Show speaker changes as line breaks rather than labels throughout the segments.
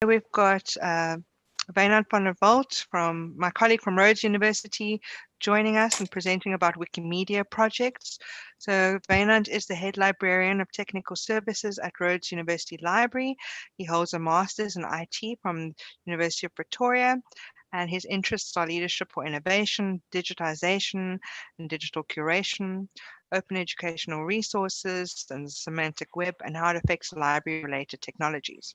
We've got Wynand van der Walt, my colleague from Rhodes University, joining us and presenting about Wikimedia projects. So Wynand is the head librarian of technical services at Rhodes University Library. He holds a master's in IT from University of Pretoria, and his interests are leadership for innovation, digitization and digital curation, open educational resources and semantic web, and how it affects library-related technologies.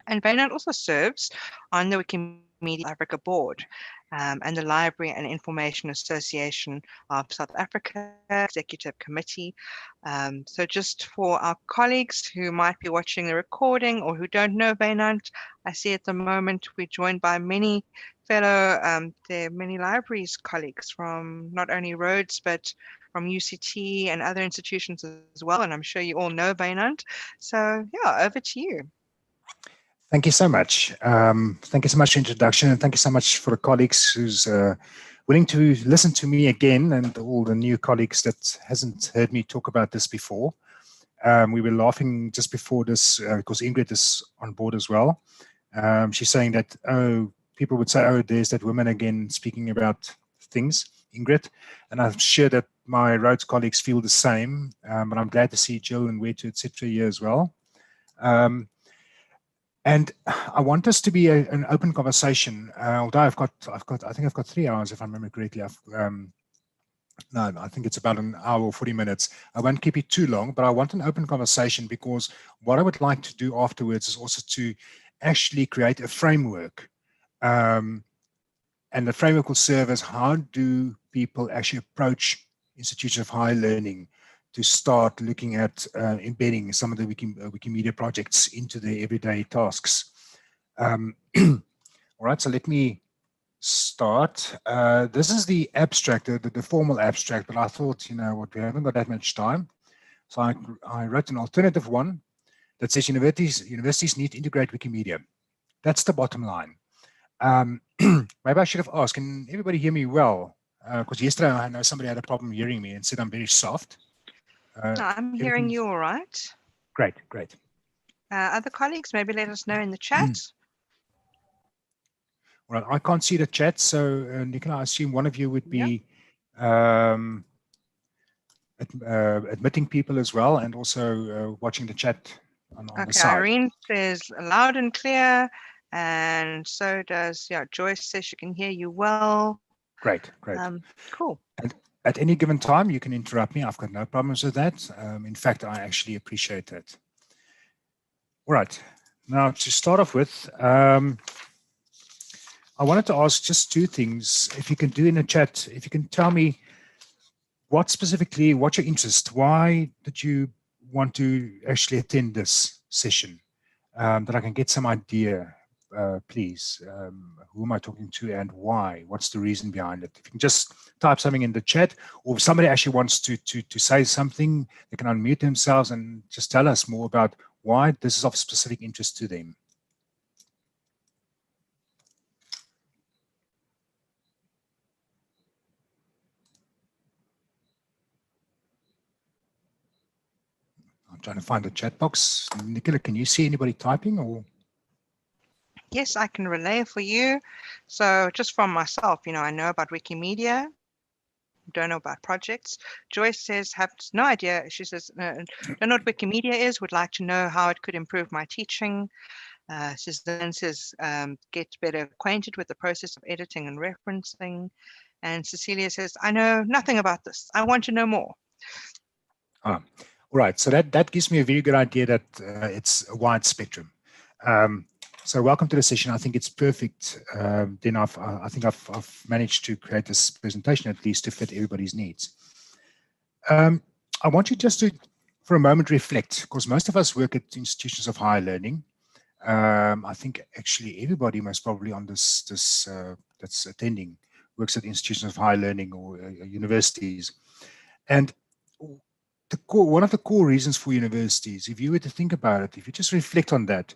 And Wynand also serves on the Wikimedia Africa board and the Library and Information Association of South Africa Executive Committee. So just for our colleagues who might be watching the recording or who don't know Wynand, I see at the moment we're joined by many fellow, there are many libraries colleagues from not only Rhodes, but from UCT and other institutions as well. And I'm sure you all know Wynand. So yeah, over to you.
Thank you so much. Thank you so much for the introduction, and thank you so much for the colleagues who's willing to listen to me again, and all the new colleagues that hasn't heard me talk about this before. We were laughing just before this because Ingrid is on board as well. She's saying that, oh, people would say, oh, there's that woman again speaking about things, Ingrid. And I'm sure that my Rhodes colleagues feel the same, but I'm glad to see Jill and Wetu, etc. here as well. And I want us to be an open conversation. Although I think I've got 3 hours, if I remember correctly. No, I think it's about an hour or 40 minutes. I won't keep it too long, but I want an open conversation, because what I would like to do afterwards is also to actually create a framework. And the framework will serve as how do people actually approach institutions of higher learning to start looking at embedding some of the Wikimedia projects into their everyday tasks. All right, so let me start. This is the abstract, the formal abstract, but I thought, you know what, we haven't got that much time. So I wrote an alternative one that says universities need to integrate Wikimedia. That's the bottom line. Maybe I should have asked, can everybody hear me well? Because yesterday I know somebody had a problem hearing me and said I'm very soft.
I'm hearing you all right.
Great, great.
Other colleagues, maybe let us know in the chat.
Well, I can't see the chat, so Nicola, I assume one of you would be admitting people as well, and also watching the chat on the side.
Irene says loud and clear, and so does, Joyce says she can hear you well.
Great, great.
Cool.
And at any given time, you can interrupt me. I've got no problems with that. In fact, I actually appreciate that. All right. Now, to start off with, I wanted to ask just 2 things. If you can do in the chat, if you can tell me what's your interest? Why did you want to actually attend this session? That I can get some idea, please. Who am I talking to and why? What's the reason behind it? If you can just type something in the chat, or if somebody actually wants to say something, they can unmute themselves and just tell us more about why this is of specific interest to them. I'm trying to find the chat box. Nicola, can you see anybody typing or?
Yes, I can relay for you. So just from myself, I know about Wikimedia, don't know about projects. Joyce says, have no idea. She says, don't know what Wikimedia is, would like to know how it could improve my teaching. Suzanne says, get better acquainted with the process of editing and referencing. And Cecilia says, I know nothing about this. I want to know more.
All right, so that gives me a very good idea that it's a wide spectrum. So welcome to the session. I think it's perfect. Then I think I've managed to create this presentation at least to fit everybody's needs. I want you just to, for a moment, reflect, because most of us work at institutions of higher learning. I think actually everybody most probably on this that's attending works at institutions of higher learning or universities. And one of the core reasons for universities, if you were to think about it, if you just reflect on that,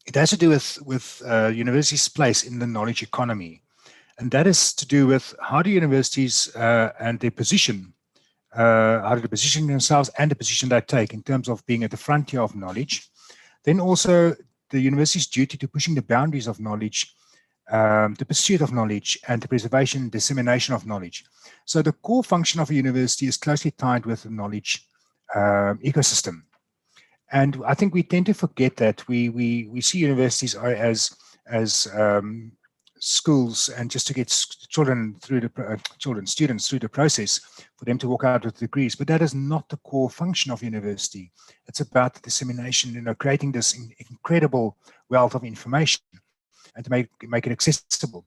it has to do with universities' place in the knowledge economy. And that is to do with how do universities and their position, how do they position themselves and the position they take in terms of being at the frontier of knowledge. Then also the university's duty to pushing the boundaries of knowledge, the pursuit of knowledge, and the preservation and dissemination of knowledge. So the core function of a university is closely tied with the knowledge ecosystem. And I think we tend to forget that. We see universities as schools, and just to get students through the process for them to walk out with degrees. But that is not the core function of university. It's about the dissemination, creating this incredible wealth of information and to make it accessible.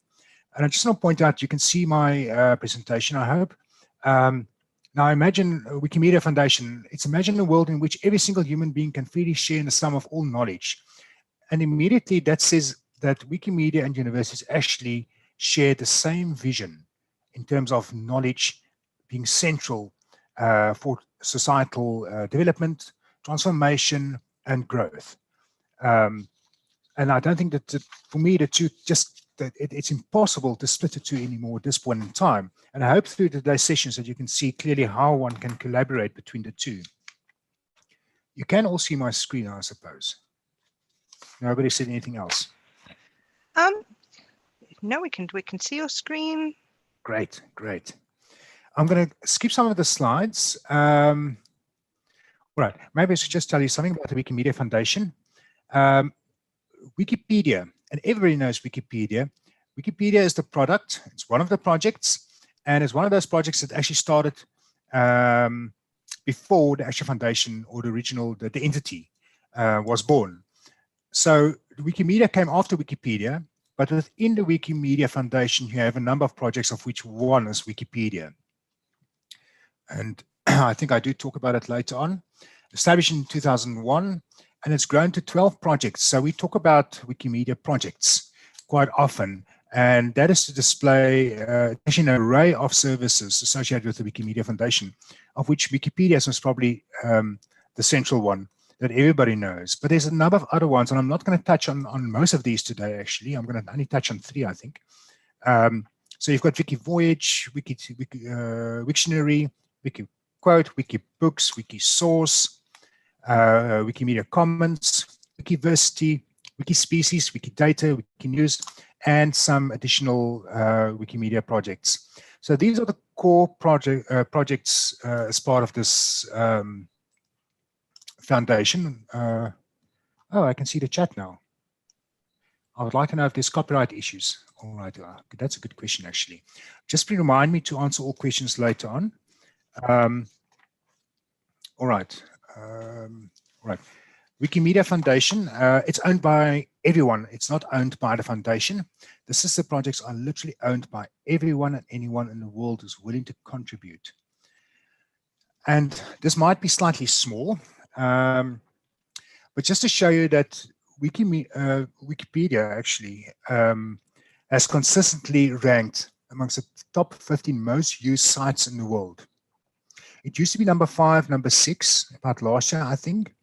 And I just want to point out, you can see my presentation, I hope. Now imagine Wikimedia Foundation. Imagine a world in which every single human being can freely share in the sum of all knowledge. And immediately that says that Wikimedia and universities actually share the same vision in terms of knowledge being central for societal development, transformation, and growth. And I don't think that, for me, the two it's impossible to split the two anymore at this point in time. And I hope through today's sessions that you can see clearly how one can collaborate between the two. You can all see my screen, I suppose. Nobody said anything else.
No, we can see your screen.
Great. I'm going to skip some of the slides. All right, maybe I should just tell you something about the Wikimedia Foundation. Wikipedia, and everybody knows Wikipedia. Wikipedia is the product, it's one of the projects, and it's one of those projects that actually started before the actual foundation or the original, the entity was born. So Wikimedia came after Wikipedia, but within the Wikimedia Foundation, you have a number of projects, of which one is Wikipedia. And I think I do talk about it later on. Established in 2001, and it's grown to 12 projects. So we talk about Wikimedia projects quite often, and that is to display actually an array of services associated with the Wikimedia Foundation, of which Wikipedia is most probably the central one that everybody knows. But there's a number of other ones, and I'm not going to touch on most of these today, actually. I'm going to only touch on 3, I think. So you've got WikiVoyage, Wiktionary, WikiQuote, WikiBooks, Wikisource, Wikimedia Comments, Wikiversity, Wiki Species, Wikidata, Wikinews, and some additional Wikimedia projects. So these are the core projects as part of this foundation. Oh, I can see the chat now. I would like to know if there's copyright issues. All right, that's a good question, actually. Just remind me to answer all questions later on. All right. Wikimedia Foundation, it's owned by everyone. It's not owned by the foundation. The sister projects are literally owned by everyone and anyone in the world who's willing to contribute. And this might be slightly small, but just to show you that Wikipedia actually has consistently ranked amongst the top 15 most used sites in the world. It used to be number 5, number 6, about last year, I think.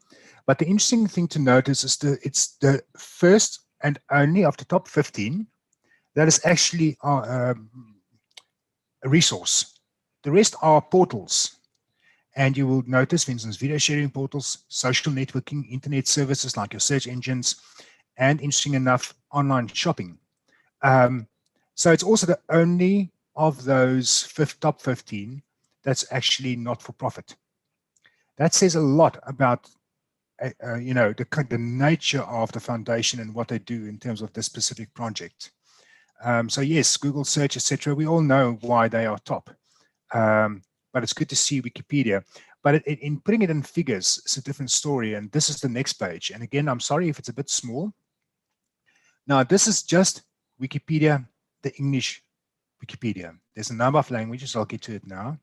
But the interesting thing to notice is it's the first and only of the top 15 that is actually a resource. The rest are portals. And you will notice, for instance, video sharing portals, social networking, internet services like your search engines, and interesting enough, online shopping. So it's also the only of those top 15 that's actually not for profit. That says a lot about the nature of the foundation and what they do in terms of this specific project. So yes, Google search, etc. We all know why they are top. But it's good to see Wikipedia. But in putting it in figures, it's a different story. And this is the next page. And again, I'm sorry if it's a bit small. Now, this is just Wikipedia, the English Wikipedia. There's a number of languages. I'll get to it now.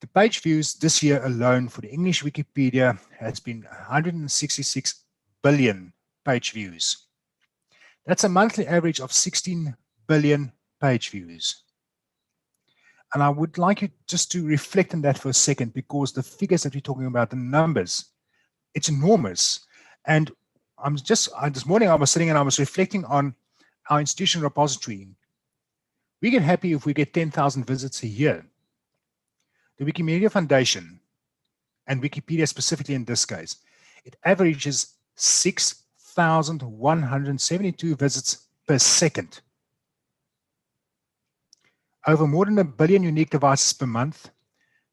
The page views this year alone for the English Wikipedia has been 166 billion page views. That's a monthly average of 16 billion page views. And I would like you just to reflect on that for a second, because the figures that we're talking about, the numbers, it's enormous. And this morning I was sitting and I was reflecting on our institutional repository. We get happy if we get 10,000 visits a year. The Wikimedia Foundation, and Wikipedia specifically in this case, it averages 6,172 visits per second. Over more than 1 billion unique devices per month,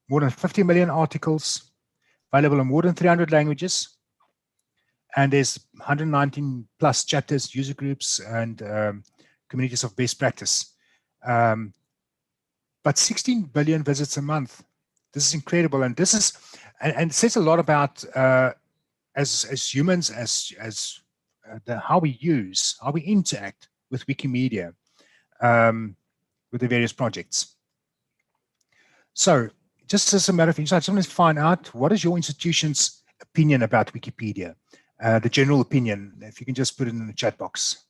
more than 50 million articles, available in more than 300 languages, and there's 119 plus chapters, user groups, and communities of best practice. But 16 billion visits a month. This is incredible, and this is, and it says a lot about as humans, how we use, how we interact with Wikimedia, with the various projects. So, just as a matter of interest, I just want to find out, what is your institution's opinion about Wikipedia? The general opinion, if you can just put it in the chat box.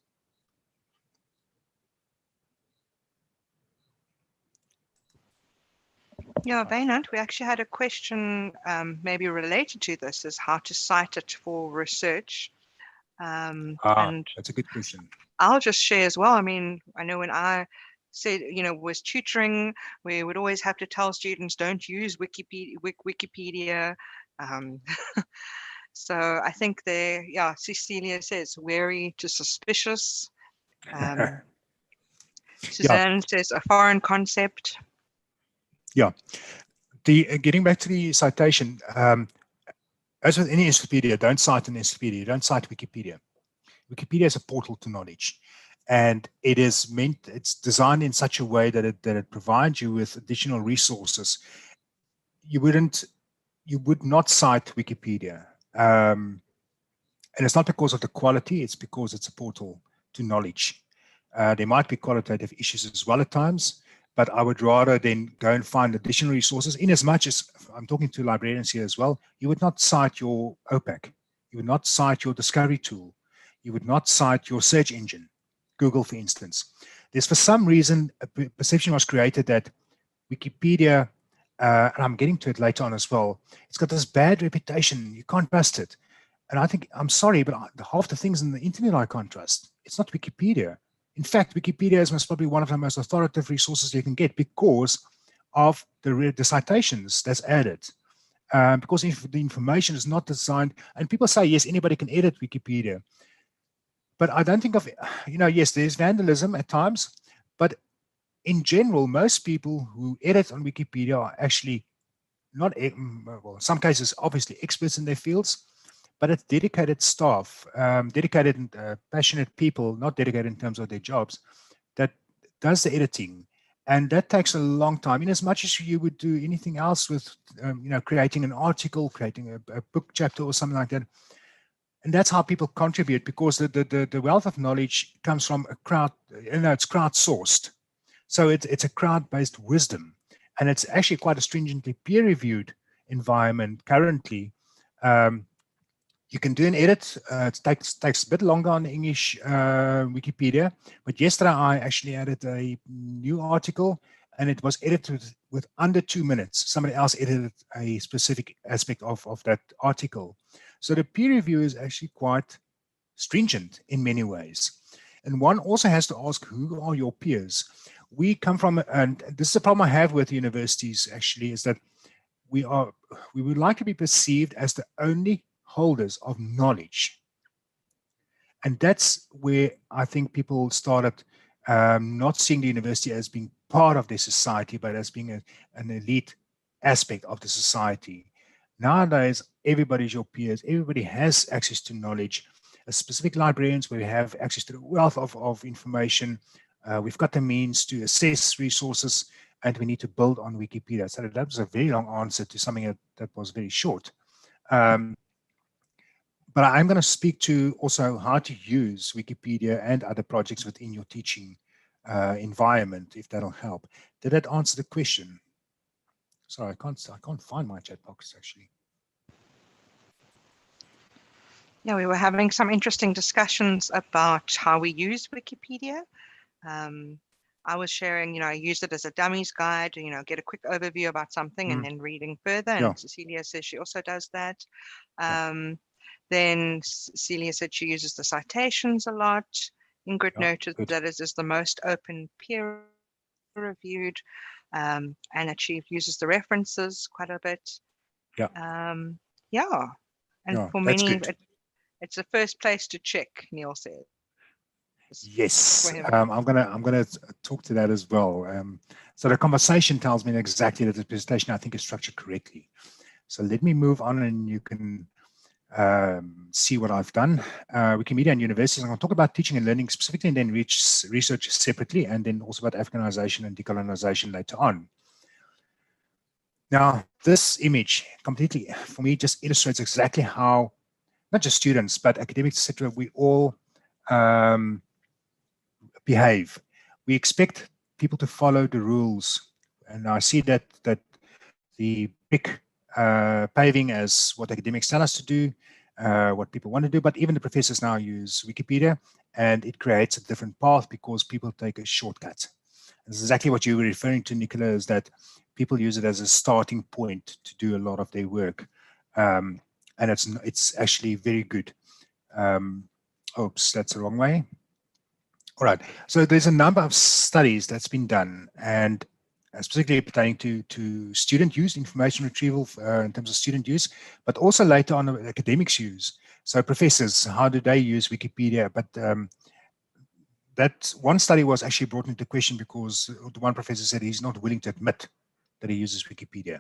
Yeah, Vaynant, we actually had a question maybe related to this, is how to cite it for research. And
that's a good question.
I'll just share as well. I mean, I know when I said, was tutoring, we would always have to tell students, don't use Wikipedia. So I think there, yeah, Cecilia says wary to suspicious. Suzanne says a foreign concept.
Yeah. Getting back to the citation, as with any encyclopedia, don't cite an encyclopedia, don't cite Wikipedia. Wikipedia is a portal to knowledge, and it is it's designed in such a way that it provides you with additional resources. You would not cite Wikipedia. And it's not because of the quality, it's because it's a portal to knowledge. There might be qualitative issues as well at times, but I would rather then go and find additional resources. In as much as I'm talking to librarians here as well, you would not cite your OPAC, you would not cite your discovery tool, you would not cite your search engine, Google, for instance. There's, for some reason, a perception was created that Wikipedia, and I'm getting to it later on as well, it's got this bad reputation, you can't trust it. And I think, I'm sorry, but half the things on the internet I can't trust. It's not Wikipedia. In fact, Wikipedia is most probably one of the most authoritative resources you can get because of the citations that's added. Because if the information is not designed, and people say, yes, anybody can edit Wikipedia. But I don't think of, yes, there's vandalism at times, but in general, most people who edit on Wikipedia are actually not, well, in some cases, obviously experts in their fields, but it's dedicated staff, dedicated and passionate people, not dedicated in terms of their jobs, that does the editing. And that takes a long time, in as much as you would do anything else with, creating an article, creating a book chapter or something like that. And that's how people contribute, because the wealth of knowledge comes from a crowd, it's crowdsourced. So it's a crowd-based wisdom. And it's actually quite a stringently peer-reviewed environment currently. You can do an edit. It takes a bit longer on English Wikipedia. But yesterday, I actually added a new article, and it was edited with under 2 minutes. Somebody else edited a specific aspect of that article. So the peer review is actually quite stringent in many ways. And one also has to ask, who are your peers? We come from, and this is a problem I have with universities actually, is that we would like to be perceived as the only holders of knowledge. And that's where I think people started not seeing the university as being part of their society, but as being an elite aspect of the society. Nowadays, everybody's your peers. Everybody has access to knowledge. As specific librarians, we have access to the wealth of information. We've got the means to assess resources, and we need to build on Wikipedia. So that was a very long answer to something that was very short. But I'm going to speak to also how to use Wikipedia and other projects within your teaching environment, if that'll help. Did that answer the question? Sorry, I can't find my chat box actually.
Yeah, we were having some interesting discussions about how we use Wikipedia. I was sharing, I used it as a dummies guide, get a quick overview about something and then reading further. And Cecilia says she also does that. Then Celia said she uses the citations a lot. Ingrid noted that it is the most open peer-reviewed, and that she uses the references quite a bit. And for many, It's the first place to check, Neil says.
Yes,
For him.
I'm gonna talk to that as well. So the conversation tells me exactly that the presentation, I think, is structured correctly. So let me move on, and you can see what I've done. Wikimedia and universities. I'm going to talk about teaching and learning specifically, and then research separately, and then also about Africanization and decolonization later on. Now, this image completely, for me, just illustrates exactly how not just students, but academics, etc., we all behave. We expect people to follow the rules, and I see that the brick paving as what academics tell us to do, what people want to do, but even the professors now use Wikipedia, and it creates a different path because people take a shortcut. And this is exactly what you were referring to, Nicola, is that people use it as a starting point to do a lot of their work, and it's actually very good. Oops, that's the wrong way. All right, so there's a number of studies that's been done, and specifically pertaining to student use, information retrieval in terms of student use, but also later on academics use. So professors, how do they use Wikipedia? But that one study was actually brought into question because the one professor said he's not willing to admit that he uses Wikipedia.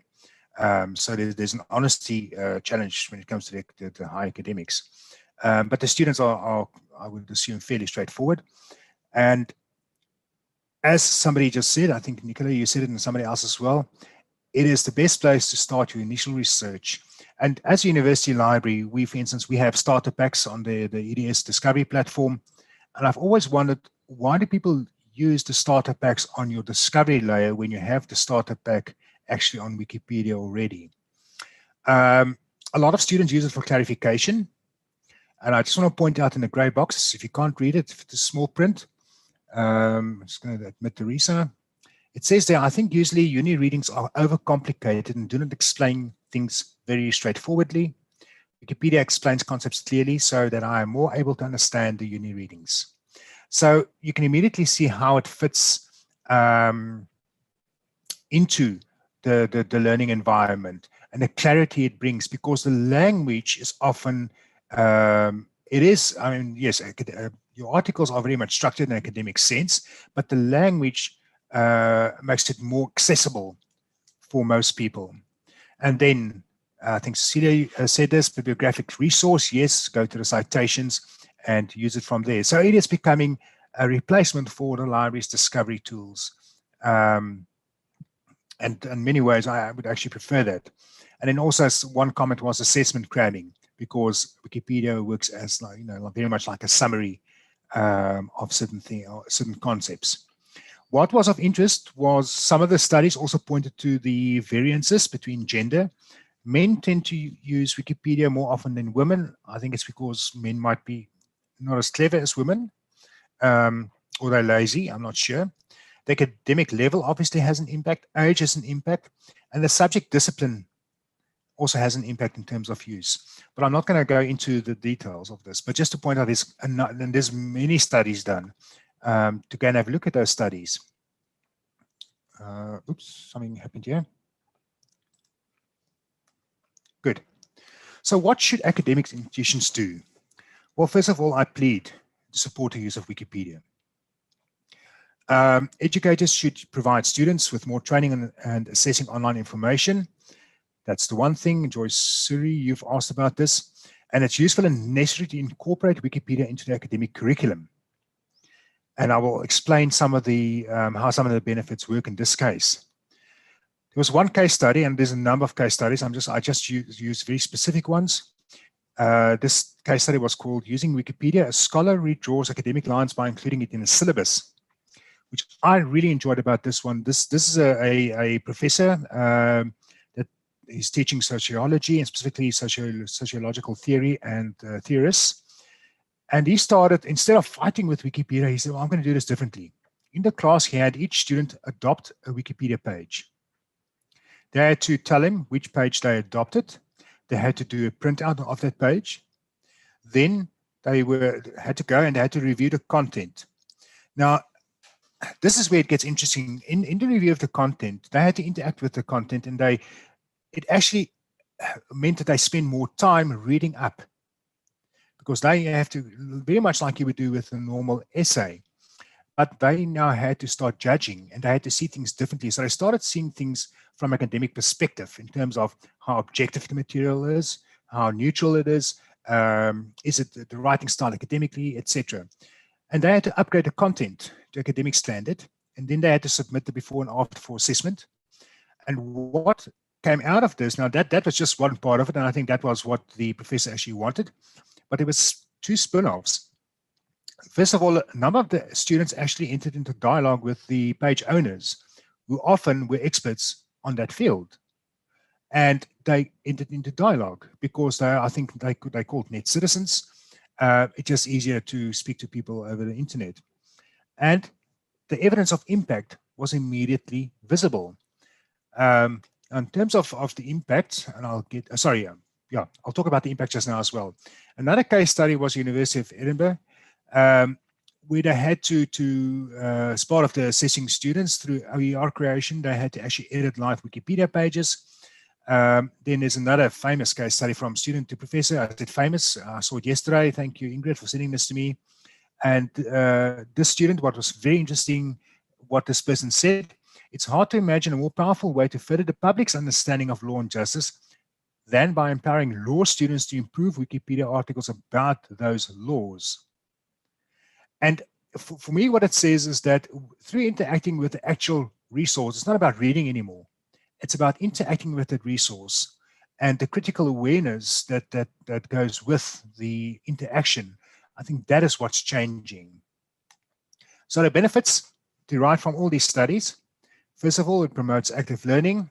So there's an honesty challenge when it comes to the high academics. But the students are, I would assume, fairly straightforward. And as somebody just said, I think, Nicola, you said it, and somebody else as well, it is the best place to start your initial research. And as a university library, we, for instance, we have starter packs on the EDS Discovery platform. And I've always wondered, why do people use the starter packs on your discovery layer when you have the starter pack actually on Wikipedia already? A lot of students use it for clarification. And I just want to point out in the gray box, if you can't read it, if it's small print, I'm just going to admit Teresa. It says there, I think usually uni readings are overcomplicated and do not explain things very straightforwardly. Wikipedia explains concepts clearly so that I am more able to understand the uni readings. So you can immediately see how it fits into the learning environment and the clarity it brings, because the language is often, it is, I mean, yes, your articles are very much structured in an academic sense, but the language makes it more accessible for most people. And then I think Cecilia said this, bibliographic resource, yes, go to the citations and use it from there. So it is becoming a replacement for the library's discovery tools. And in many ways, I would actually prefer that. And then also one comment was assessment cramming, because Wikipedia works as, like, you know, very much like a summary of certain concepts. What was of interest was some of the studies also pointed to the variances between gender. Men tend to use Wikipedia more often than women. I think it's because men might be not as clever as women, or they're lazy, I'm not sure. The academic level obviously has an impact, age has an impact, and the subject discipline also has an impact in terms of use. But I'm not going to go into the details of this, but just to point out, there's many studies done. To go and have a look at those studies. Oops, something happened here. Good. So what should academic institutions do? Well, first of all, I plead to support the use of Wikipedia. Educators should provide students with more training and assessing online information. That's the one thing. Joyce Suri, you've asked about this. And it's useful and necessary to incorporate Wikipedia into the academic curriculum. And I will explain some of the how some of the benefits work in this case. There was one case study, and there's a number of case studies. I just use very specific ones. This case study was called "Using Wikipedia: A Scholar Redraws Academic Lines by Including It in a Syllabus," which I really enjoyed about this one. This is a professor that is teaching sociology, and specifically sociological theory and theorists. And he started, instead of fighting with Wikipedia, he said, well, I'm going to do this differently. In the class, he had each student adopt a Wikipedia page. They had to tell him which page they adopted. They had to do a printout of that page. Then they had to go and they had to review the content. Now, this is where it gets interesting. In the review of the content, they had to interact with the content, and it actually meant that they spend more time reading up, because they have to, very much like you would do with a normal essay, but they now had to start judging and they had to see things differently. So they started seeing things from an academic perspective in terms of how objective the material is, how neutral it is it the writing style academically, etc. And they had to upgrade the content to academic standard, and then they had to submit the before and after for assessment. And what came out of this, now that was just one part of it, and I think that was what the professor actually wanted, but it was two spin-offs. First of all, a number of the students actually entered into dialogue with the page owners, who often were experts on that field. And they entered into dialogue because I think they called net citizens. It's just easier to speak to people over the internet. And the evidence of impact was immediately visible. In terms of the impact, and I'll get, I'll talk about the impact just now as well. Another case study was University of Edinburgh, where they had to as part of the assessing students through OER creation, they had to actually edit live Wikipedia pages. Then there's another famous case study from student to professor. I said famous, I saw it yesterday. Thank you, Ingrid, for sending this to me. And this student, what was very interesting, what this person said, it's hard to imagine a more powerful way to further the public's understanding of law and justice than by empowering law students to improve Wikipedia articles about those laws. And for me, what it says is that through interacting with the actual resource, it's not about reading anymore. It's about interacting with that resource and the critical awareness that goes with the interaction. I think that is what's changing. So the benefits derived from all these studies, first of all, it promotes active learning.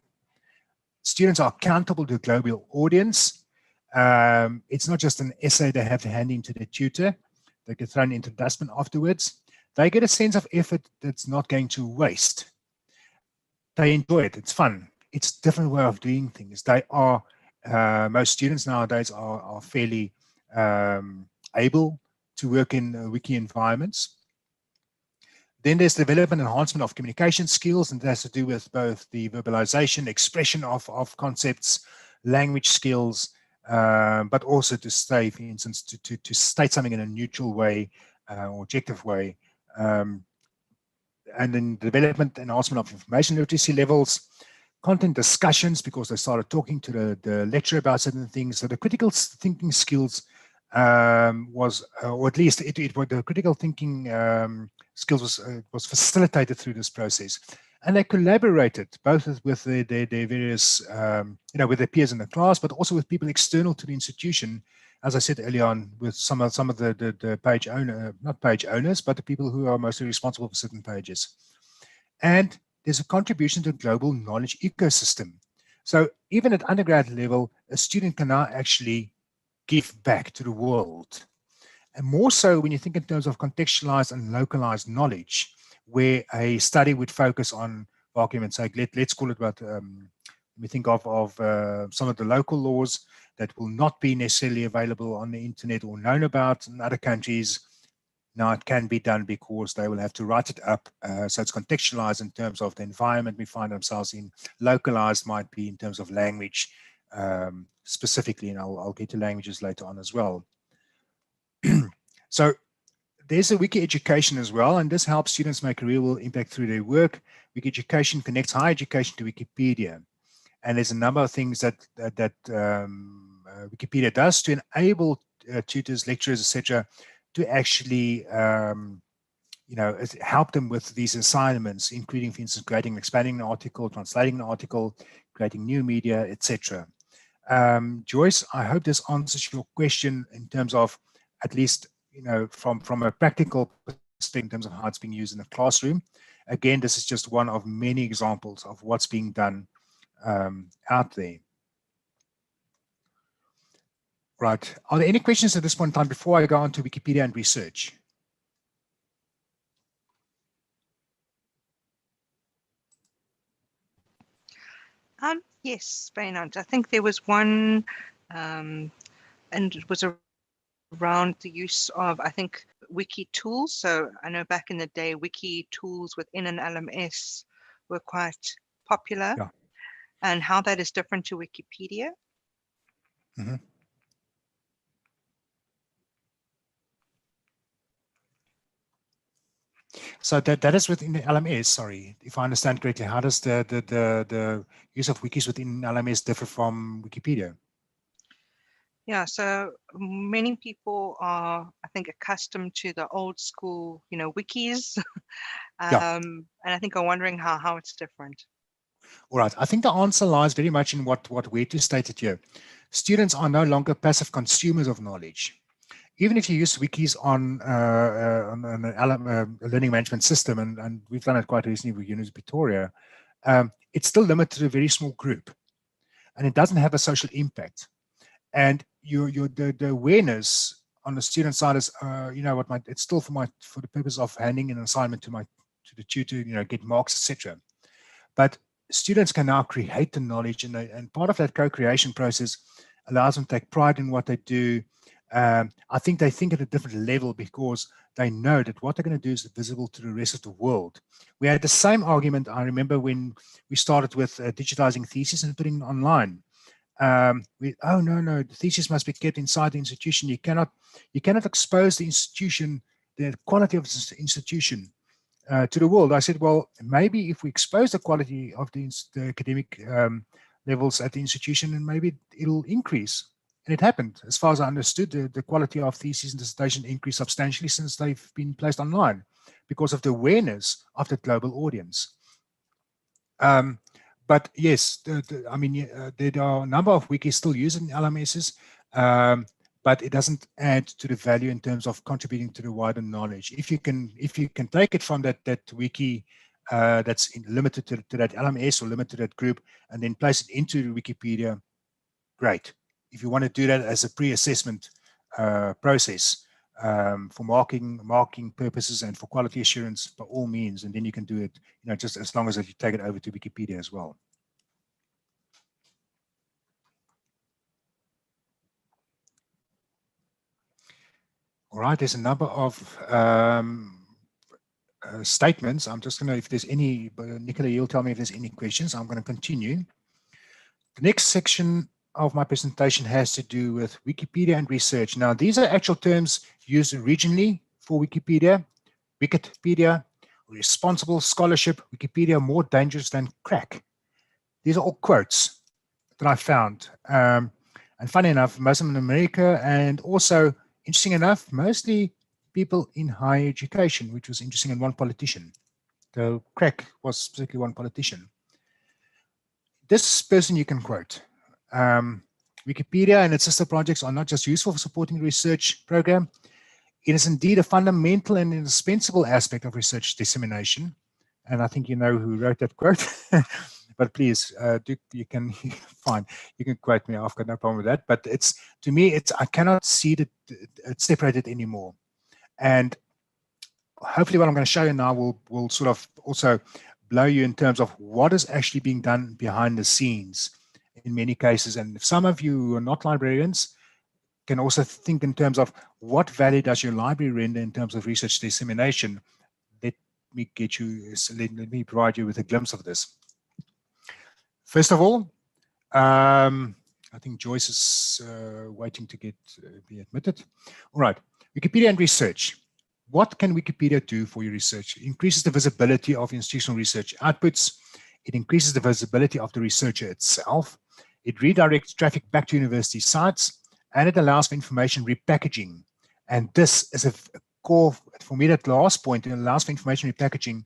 Students are accountable to a global audience. It's not just an essay they have to hand in to the tutor. They get thrown into the dustbin afterwards. They get a sense of effort that's not going to waste. They enjoy it. It's fun. It's a different way of doing things. They are, most students nowadays are fairly able to work in wiki environments. Then there's development and enhancement of communication skills, and that has to do with both the verbalization, expression of concepts, language skills, but also to stay, for instance, to state something in a neutral way or objective way. And then development and enhancement of information literacy levels, content discussions, because they started talking to the lecturer about certain things. So the critical thinking skills was, or at least the critical thinking skills was facilitated through this process. And they collaborated both with their various, with their peers in the class, but also with people external to the institution. As I said earlier on, with some of the page owner, not page owners, but the people who are mostly responsible for certain pages. And there's a contribution to the global knowledge ecosystem. So even at undergrad level, a student can now actually give back to the world. And more so when you think in terms of contextualized and localized knowledge, where a study would focus on, for argument's sake, let's call it about, we think of some of the local laws that will not be necessarily available on the internet or known about in other countries. Now it can be done because they will have to write it up. So it's contextualized in terms of the environment we find ourselves in. Localized might be in terms of language specifically, and I'll get to languages later on as well. So there's a wiki education as well, and this helps students make a real impact through their work. Wiki education connects higher education to Wikipedia. And there's a number of things that Wikipedia does to enable tutors, lecturers, etc., to actually, help them with these assignments, including, for instance, creating and expanding an article, translating an article, creating new media, etc. Joyce, I hope this answers your question in terms of, at least, from a practical perspective, in terms of how it's being used in the classroom. Again, this is just one of many examples of what's being done out there. Right. Are there any questions at this point in time before I go on to Wikipedia and research?
Yes, Fernand. I think there was one, and it was around the use of, I think, wiki tools. So I know back in the day, wiki tools within an LMS were quite popular,
Yeah.
And how that is different to Wikipedia.
Mm-hmm. So that is within the LMS. Sorry, if I understand correctly, how does the use of wikis within LMS differ from Wikipedia?
Yeah, so many people are, I think, accustomed to the old school, wikis,
Yeah.
and I think are wondering how it's different.
All right. I think the answer lies very much in what Wetu stated here. Students are no longer passive consumers of knowledge. Even if you use wikis on a learning management system, and we've done it quite recently with University of Pretoria, it's still limited to a very small group, and it doesn't have a social impact. And the awareness on the student side is, it's still for the purpose of handing an assignment to the tutor, get marks, etc. But students can now create the knowledge, and part of that co-creation process allows them to take pride in what they do. I think they think at a different level because they know that what they're going to do is visible to the rest of the world. We had the same argument, I remember, when we started with digitizing thesis and putting it online. Oh no, the thesis must be kept inside the institution. You cannot expose the institution, the quality of the institution, to the world. I said, well, maybe if we expose the quality of the academic levels at the institution, and maybe it'll increase. And it happened. As far as I understood, the quality of thesis and dissertation increased substantially since they've been placed online because of the awareness of the global audience. But yes, I mean, there are a number of wikis still used in LMSs, but it doesn't add to the value in terms of contributing to the wider knowledge. If you can take it from that wiki that's limited to that LMS or limited to that group, and then place it into Wikipedia, great. If you want to do that as a pre-assessment process for marking purposes and for quality assurance, by all means, and then you can do it, just as long as you take it over to Wikipedia as well. All right, there's a number of statements. I'm just going to, if there's any, Nicola, you'll tell me if there's any questions. I'm going to continue. The next section of my presentation has to do with Wikipedia and research. Now, these are actual terms used regionally for Wikipedia. Wikipedia, responsible scholarship, Wikipedia more dangerous than crack. These are all quotes that I found. And funny enough, most of them in America, and also, interesting enough, mostly people in higher education, which was interesting, and one politician. So crack was specifically one politician. This person you can quote. Wikipedia and its sister projects are not just useful for supporting the research program. It is indeed a fundamental and indispensable aspect of research dissemination. And I think you know who wrote that quote. But please, you can fine. You can quote me. I've got no problem with that. But it's, to me, I cannot see that it's separated anymore. And hopefully, what I'm going to show you now will sort of also blow you in terms of what is actually being done behind the scenes in many cases. And if some of you who are not librarians can also think in terms of what value does your library render in terms of research dissemination, let me provide you with a glimpse of this. First of all, I think Joyce is waiting to be admitted. All right, Wikipedia and research. What can Wikipedia do for your research? It increases the visibility of institutional research outputs. It increases the visibility of the researcher itself. It redirects traffic back to university sites, and it allows for information repackaging. And this is a core, for me, that last point, it allows for information repackaging.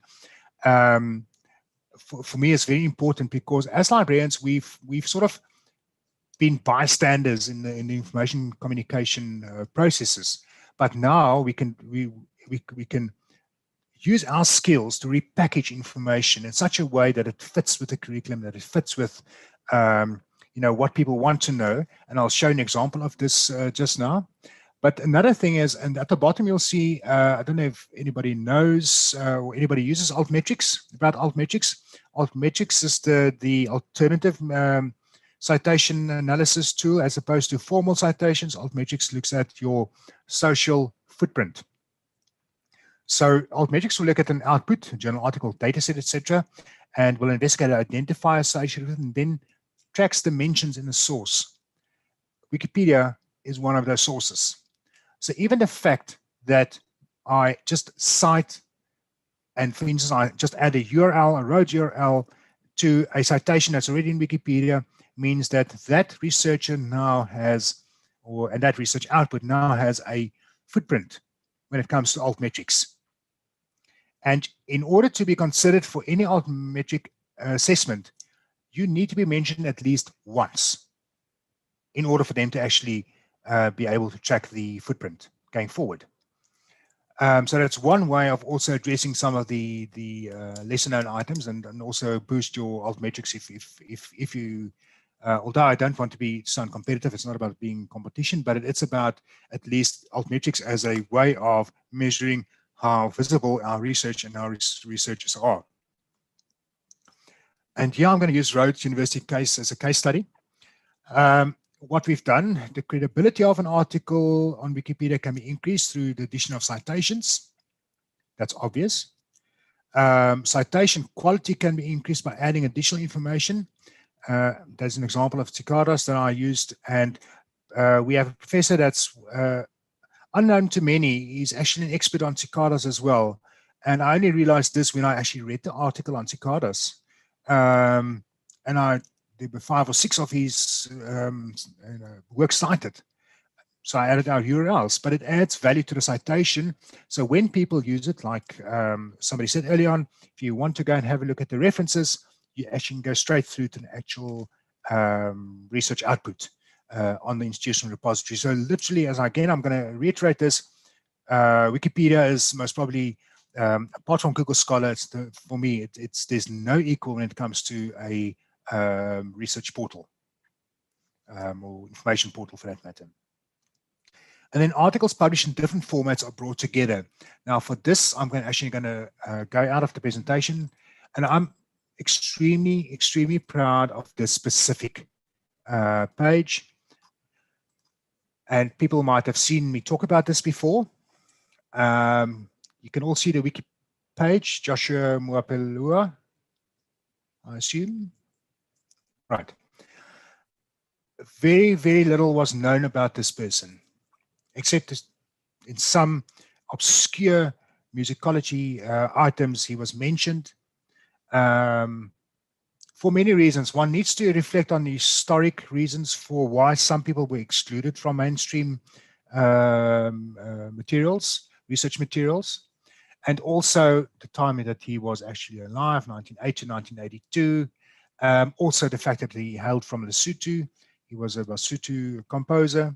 For me, it's very important because as librarians, we've sort of been bystanders in the information communication processes, but now we can use our skills to repackage information in such a way that it fits with the curriculum, that it fits with what people want to know. And I'll show an example of this just now. But another thing is, and at the bottom you'll see, I don't know if anybody knows or anybody uses altmetrics, about altmetrics. Altmetrics is the alternative citation analysis tool as opposed to formal citations. Altmetrics looks at your social footprint. So altmetrics will look at an output, journal article, dataset, etc., and will investigate and identify associated with, and then tracks the mentions in the source. Wikipedia is one of those sources. So even the fact that I just cite And for instance, I just add a URL, a Rhodes URL, to a citation that's already in Wikipedia, means that that researcher now has, and that research output now has a footprint when it comes to altmetrics. And in order to be considered for any altmetric assessment, you need to be mentioned at least once in order for them to actually be able to track the footprint going forward. So that's one way of also addressing some of the lesser known items, and also boost your altmetrics if you, although I don't want to sound competitive, it's not about being competition, but it's about at least altmetrics as a way of measuring how visible our research and our researchers are. And here I'm going to use Rhodes University case as a case study. What we've done, the credibility of an article on Wikipedia can be increased through the addition of citations. That's obvious. Citation quality can be increased by adding additional information. There's an example of cicadas that I used, and we have a professor that's unknown to many. He's actually an expert on cicadas as well. And I only realized this when I actually read the article on cicadas. And there were 5 or 6 of his works cited. So I added our URLs, but it adds value to the citation. So when people use it, like somebody said early on, if you want to go and have a look at the references, you actually can go straight through to the actual research output on the institutional repository. So literally, I'm going to reiterate this, Wikipedia is most probably, apart from Google Scholar, for me, there's no equal when it comes to a research portal or information portal for that matter. And then articles published in different formats are brought together. Now for this, I'm actually going to go out of the presentation, and I'm extremely proud of this specific page. And people might have seen me talk about this before. You can all see the wiki page, Joshua Muapelua, I assume. Right. Very little was known about this person, except in some obscure musicology items he was mentioned. For many reasons. One needs to reflect on the historic reasons for why some people were excluded from mainstream materials, research materials, and also the time that he was actually alive, 1980 to 1982. Also the fact that he hailed from Lesotho. He was a Lesotho composer.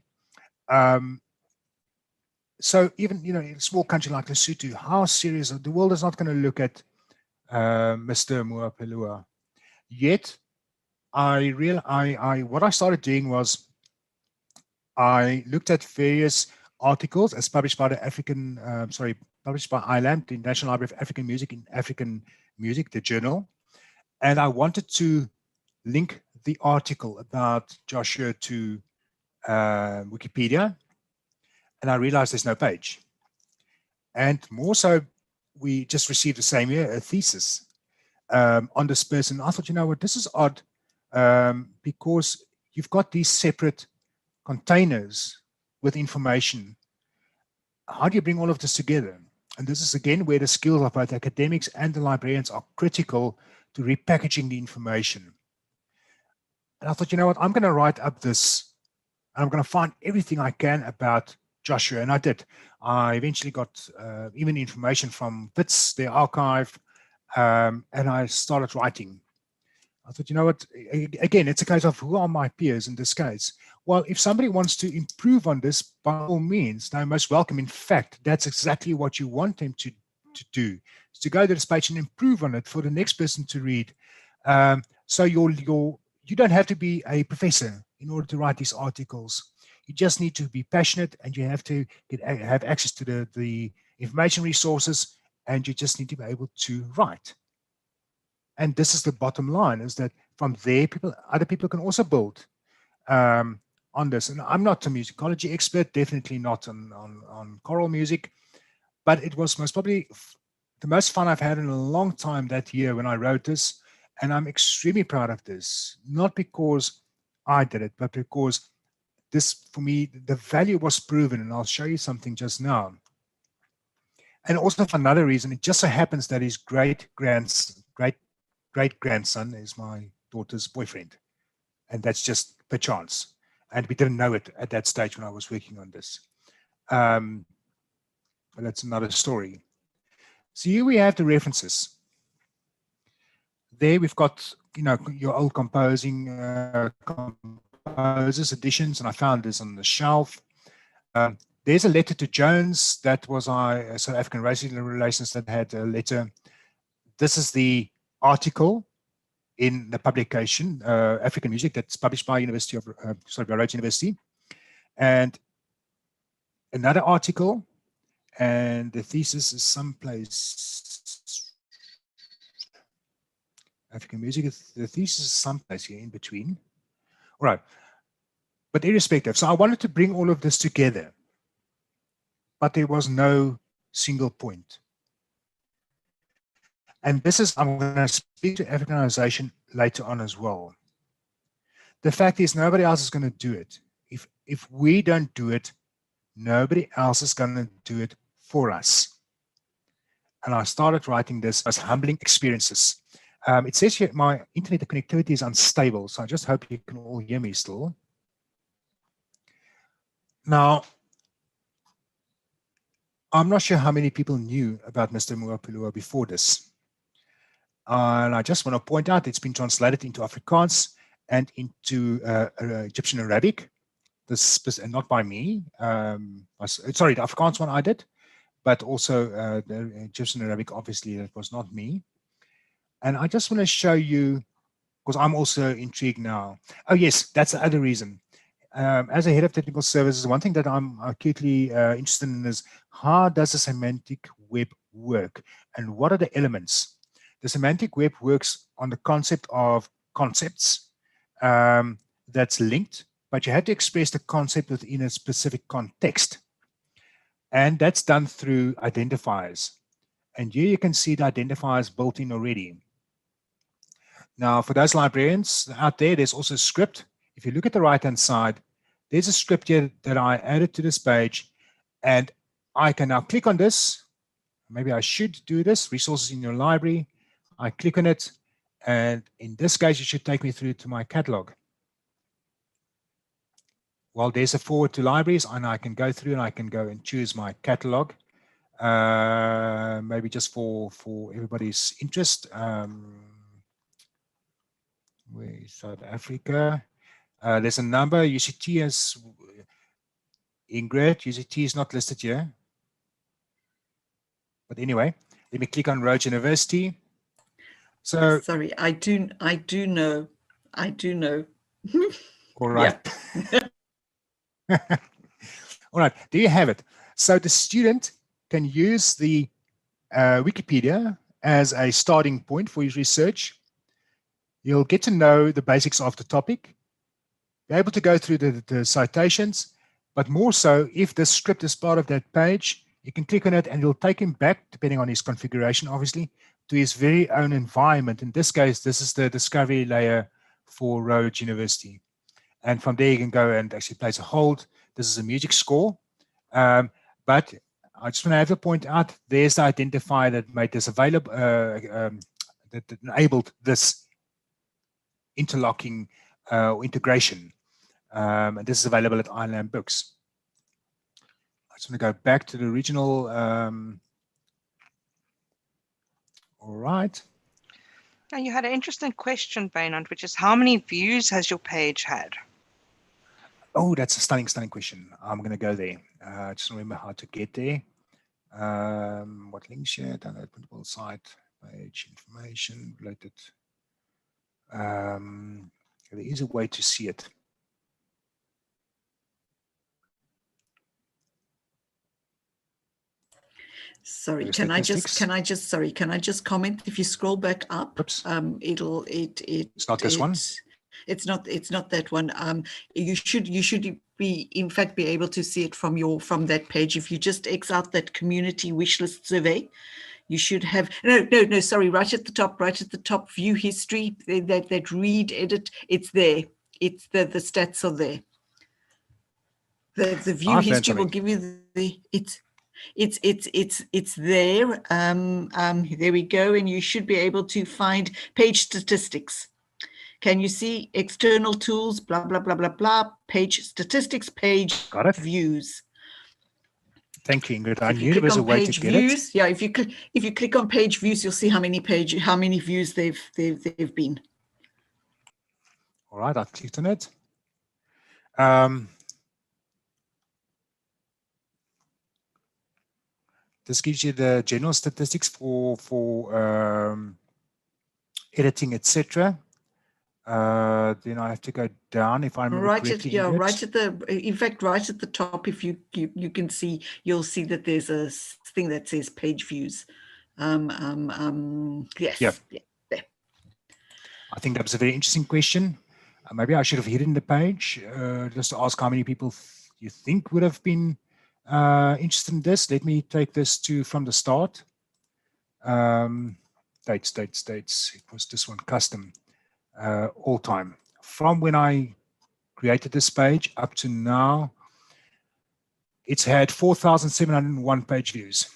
So even, in a small country like Lesotho, how serious, the world is not going to look at Mr. Muapelua. Yet, what I started doing was I looked at various articles as published by the published by ILAM, the National Library of African Music, in African Music, the journal. And I wanted to link the article about Joshua to Wikipedia. And I realized there's no page. And more so, we just received the same year a thesis on this person. I thought, you know what, this is odd, because you've got these separate containers with information. How do you bring all of this together? And this is again where the skills of both academics and the librarians are critical to repackaging the information. And I thought, you know what, I'm going to write up this, and I'm going to find everything I can about Joshua. And I did. I eventually got even information from WITS, their archive, and I started writing. I thought, you know what, again, it's a case of who are my peers in this case? Well, if somebody wants to improve on this, by all means, they're most welcome. In fact, that's exactly what you want them to do, is to go to this page and improve on it for the next person to read. So you don't have to be a professor in order to write these articles. You just need to be passionate, and you have to have access to the information resources, and you just need to be able to write. And this is the bottom line, is that from there, other people can also build on this. And I'm not a musicology expert, definitely not on choral music, but it was most probably the most fun I've had in a long time that year when I wrote this. And I'm extremely proud of this, not because I did it, but because this, for me, the value was proven. And I'll show you something just now. And also for another reason, it just so happens that his great-grandson is my daughter's boyfriend. And that's just perchance. And we didn't know it at that stage when I was working on this. But that's another story. So here we have the references. There we've got, you know, your old composers editions, and I found this on the shelf. There's a letter to Jones. That was South African Racial Relations that had a letter. This is the article in the publication, African Music, that's published by by Rhodes University. And another article, and the thesis is someplace. African Music, the thesis is someplace here in between. All right. But irrespective, so I wanted to bring all of this together, but there was no single point. And this is, I'm going to speak to Africanization later on as well. The fact is, nobody else is going to do it. If we don't do it, nobody else is going to do it for us. And I started writing this as humbling experiences. It says here, my internet connectivity is unstable, so I just hope you can all hear me still. Now, I'm not sure how many people knew about Mr. Muapulua before this. And I just want to point out it's been translated into Afrikaans and into Egyptian Arabic. This, and not by me. Sorry, the Afrikaans one I did, but also the Egyptian Arabic, obviously, that was not me. And I just want to show you, because I'm also intrigued now. Oh, yes, that's the other reason. As a head of technical services, one thing that I'm acutely interested in is how does the semantic web work and what are the elements? The semantic web works on the concept of concepts that's linked, but you have to express the concept within a specific context. And that's done through identifiers. And here you can see the identifiers built in already. Now, for those librarians out there, there's also a script. If you look at the right-hand side, there's a script here that I added to this page, and I can now click on this. Maybe I should do this, resources in your library. I click on it, and in this case, it should take me through to my catalog. Well, there's a forward to libraries, and I can go through and I can go and choose my catalog. Maybe just for everybody's interest. Where is South Africa? There's a number, UCT as Ingrid, UCT is not listed here. But anyway, let me click on Rhodes University. So
sorry, I do know.
All right. All right, there you have it. So the student can use the Wikipedia as a starting point for his research. You'll get to know the basics of the topic, be able to go through the citations, but more so, if the script is part of that page, you can click on it and it'll take him back, depending on his configuration, obviously, to his very own environment. In this case, this is the discovery layer for Rhodes University. And from there, you can go and actually place a hold. This is a music score. But I just want to have to point out, there's the identifier that made this available, that enabled this interlocking or integration. And this is available at ILAM Books. I just want to go back to the original. All right.
Now, you had an interesting question, Wynand, which is how many views has your page had?
Oh, that's a stunning question. I'm going to go there. Just remember how to get there. What links share, download printable site, page information related. There is a way to see it.
Sorry, can I just comment? If you scroll back up,
Oops.
It's
not this one.
It's not that one. You should be able to see it from that page. If you just X out that community wishlist survey, you should have no, sorry, right at the top, view history, that read edit, it's there. It's the stats are there. The view history will give you It's there. There we go, and you should be able to find page statistics. Can you see external tools, blah, blah, blah, blah, blah, page statistics, page
Got it.
views.
Thank you, Ingrid.
So
I
if you
knew there
click
was a
on
way to
page
get it.
views, yeah, if you click on page views, you'll see how many views they've been.
All right, I've clicked on it. This gives you the general statistics for editing, etc. Then I have to go down if I remember correctly.
Right at the top, if you can see, you'll see that there's a thing that says page views. Yes.
Yeah.
Yeah, there.
I think that was a very interesting question. Maybe I should have hidden the page just to ask how many people you think would have been interested in this. Let me take this from the start. Dates. It was this one, custom, all time. From when I created this page up to now, it's had 4,701 page views.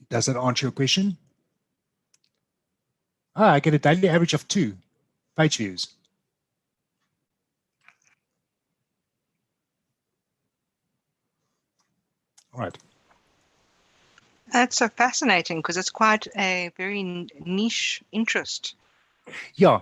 Does that answer your question? I get a daily average of 2 page views. All right.
That's so fascinating because it's quite a very niche interest.
Yeah.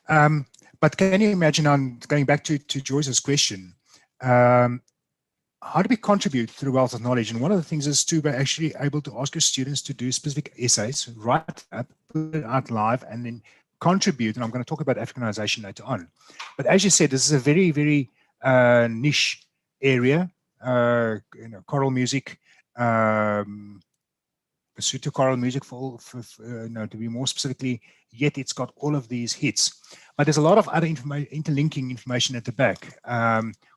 But can you imagine, on going back to Joyce's question, how do we contribute to the wealth of knowledge? And one of the things is to be actually able to ask your students to do specific essays, write it up, put it out live, and then contribute. And I'm going to talk about Africanization later on. But as you said, this is a very, very niche area. Choral music, pursuit to choral music to be more specifically, yet it's got all of these hits. But there's a lot of other interlinking information at the back,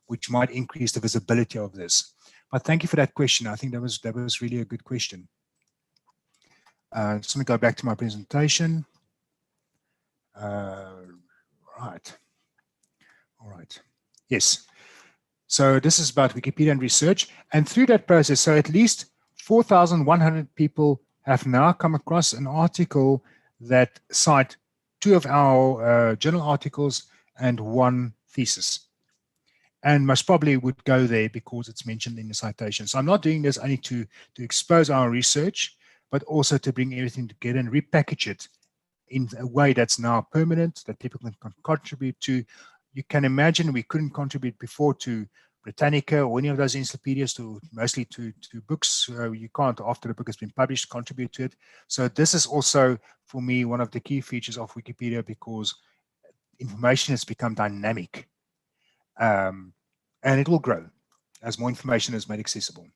which might increase the visibility of this. But thank you for that question. I think that was really a good question. Just let me go back to my presentation. Right. All right. Yes. So this is about Wikipedia and research. And through that process, so at least 4,100 people have now come across an article that cite 2 of our journal articles and 1 thesis. And most probably would go there because it's mentioned in the citation. So I'm not doing this only to expose our research, but also to bring everything together and repackage it in a way that's now permanent, that people can contribute to. You can imagine we couldn't contribute before to Britannica or any of those encyclopedias, mostly to books. You can't, after the book has been published, contribute to it. So this is also, for me, one of the key features of Wikipedia, because information has become dynamic. And it will grow as more information is made accessible.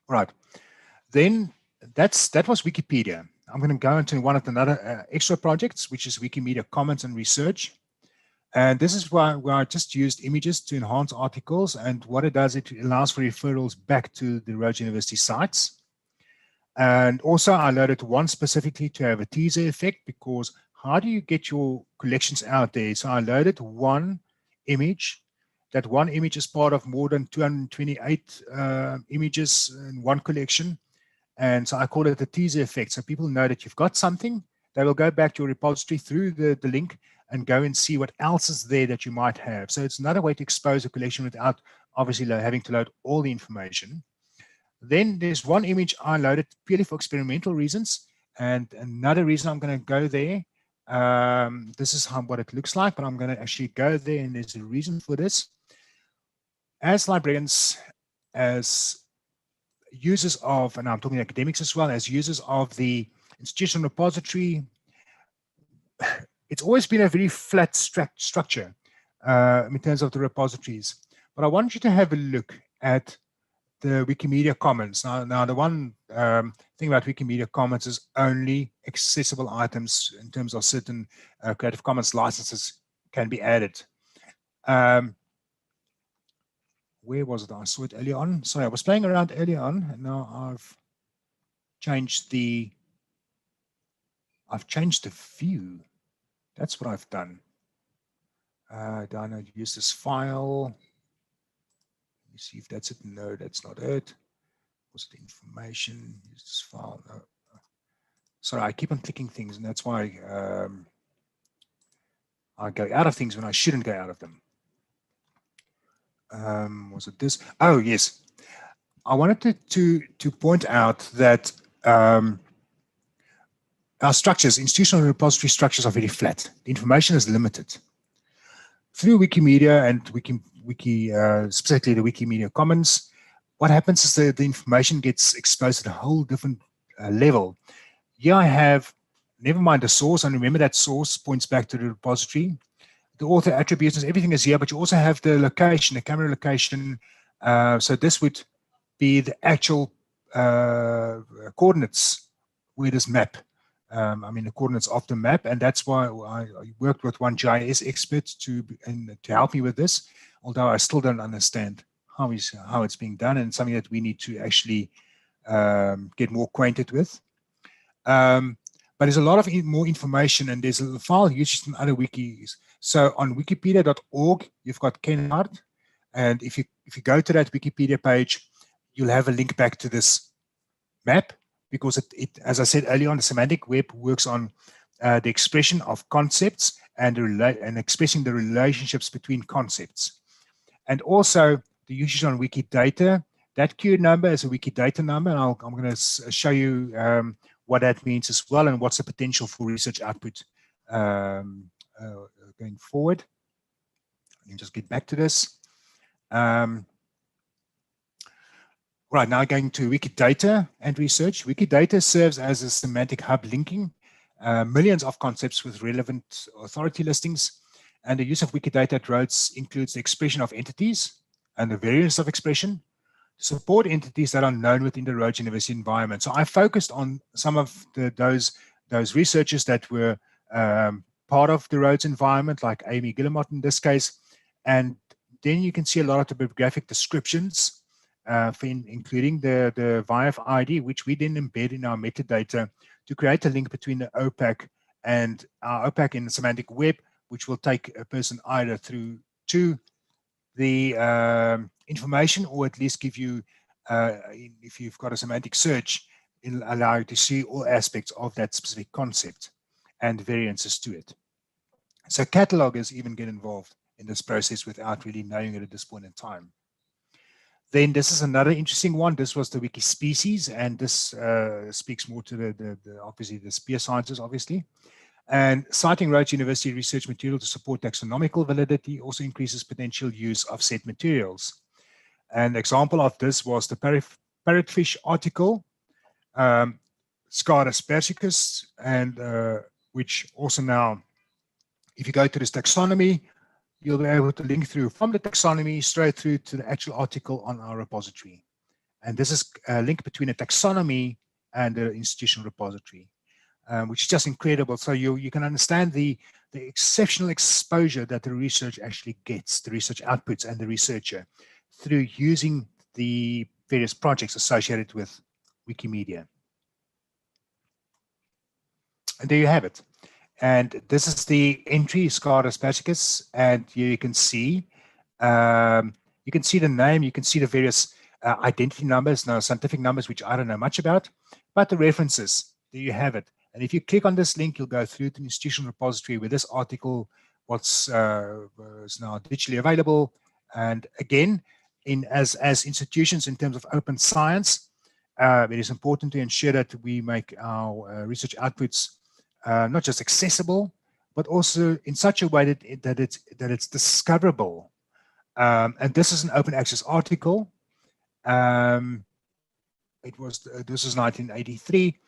All right. Then that was Wikipedia. I'm going to go into one of the other extra projects, which is Wikimedia Comments and Research. And this is where I just used images to enhance articles. And what it does, it allows for referrals back to the Rhodes University sites. And also I loaded one specifically to have a teaser effect, because how do you get your collections out there? So I loaded one image. That one image is part of more than 228 images in one collection. And so I call it the teaser effect. So people know that you've got something. They will go back to your repository through the link and go and see what else is there that you might have. So it's another way to expose a collection without obviously having to load all the information. Then there's one image I loaded purely for experimental reasons. And another reason I'm going to go there, this is what it looks like, but I'm going to actually go there, and there's a reason for this. As librarians, as users of, and I'm talking academics as well, as users of the institutional repository, it's always been a very flat structure in terms of the repositories. But I want you to have a look at the Wikimedia Commons. Now the one thing about Wikimedia Commons is only accessible items in terms of certain Creative Commons licenses can be added. Where was it? I saw it earlier on. Sorry, I was playing around earlier on, and now I've changed the view. That's what I've done. Do I know to use this file? me see if that's it. No, that's not it. Was it information? Use this file? No. Sorry, I keep on clicking things, and that's why I go out of things when I shouldn't go out of them. Was it this? Oh, yes. I wanted to point out that our structures, institutional repository structures, are very flat. The information is limited. Through Wikimedia and specifically the Wikimedia Commons, what happens is that the information gets exposed at a whole different level. Here I have, never mind the source, and remember that source points back to the repository. The author attributes, everything is here, but you also have the location, the camera location. So this would be the actual coordinates where this map. I mean, the coordinates of the map, and that's why I worked with one GIS expert to help me with this, although I still don't understand how it's being done, and something that we need to actually get more acquainted with. But there's a lot of more information, and there's a file used in other wikis. So on wikipedia.org, you've got Kenhard, and if you go to that Wikipedia page, you'll have a link back to this map, because it as I said earlier on, the semantic web works on the expression of concepts and expressing the relationships between concepts. And also the usage on Wikidata, that Q number is a Wikidata number, and I'm going to show you what that means as well, and what's the potential for research output going forward. Let me just get back to this. Right, now going to Wikidata and research. Wikidata serves as a semantic hub linking millions of concepts with relevant authority listings. And the use of Wikidata at Rhodes includes the expression of entities and the variance of expression to support entities that are known within the Rhodes University environment. So I focused on some of those researchers that were part of the Rhodes environment, like Amy Guillemot in this case. And then you can see a lot of the bibliographic descriptions, including the VIF ID, which we then embed in our metadata to create a link between the OPAC and our OPAC in the semantic web, which will take a person either through to the information, or at least give you, if you've got a semantic search, it'll allow you to see all aspects of that specific concept and variances to it. So catalogers even get involved in this process without really knowing it at this point in time. Then this is another interesting one. This was the Wiki Species, and this speaks more to the obviously the spear sciences, obviously. And citing Rhodes University research material to support taxonomical validity also increases potential use of said materials. An example of this was the parrotfish article, Scarus persicus, and which also now, if you go to this taxonomy, you'll be able to link through from the taxonomy straight through to the actual article on our repository. And this is a link between a taxonomy and the institutional repository, which is just incredible. So you can understand the exceptional exposure that the research actually gets, the research outputs and the researcher, through using the various projects associated with Wikimedia. And there you have it. And this is the entry, Scarus persicus, and here you can see the name, you can see the various identity numbers, now scientific numbers, which I don't know much about, but the references, there you have it. And if you click on this link, you'll go through to the institutional repository where this article is now digitally available. And again, as institutions in terms of open science, it is important to ensure that we make our research outputs not just accessible, but also in such a way that it's discoverable. And this is an open access article. This is 1983,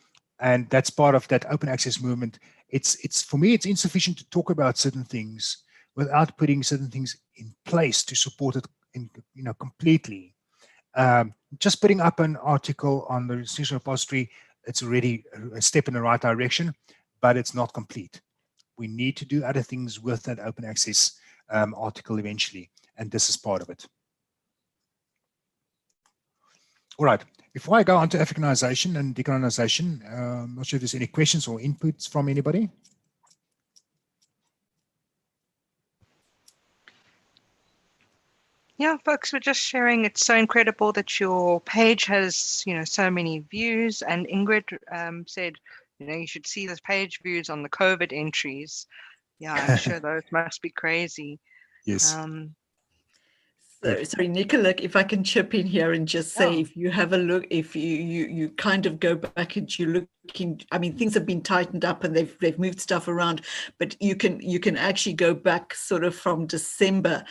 and that's part of that open access movement. It's for me, it's insufficient to talk about certain things without putting certain things in place to support it completely. Just putting up an article on the institutional repository, it's already a step in the right direction, but it's not complete. We need to do other things with that open access article eventually, and this is part of it. All right, before I go on to Africanization and decolonization, I'm not sure if there's any questions or inputs from anybody.
Yeah, folks were just sharing. It's so incredible that your page has, so many views. And Ingrid said, you should see this page views on the COVID entries. Yeah, I'm sure those must be crazy.
Yes.
So, sorry, Nicola, if I can chip in here and just say,
Yeah.
if you have a look, if you kind of go back and you look I mean, things have been tightened up and they've moved stuff around, but you can actually go back sort of from December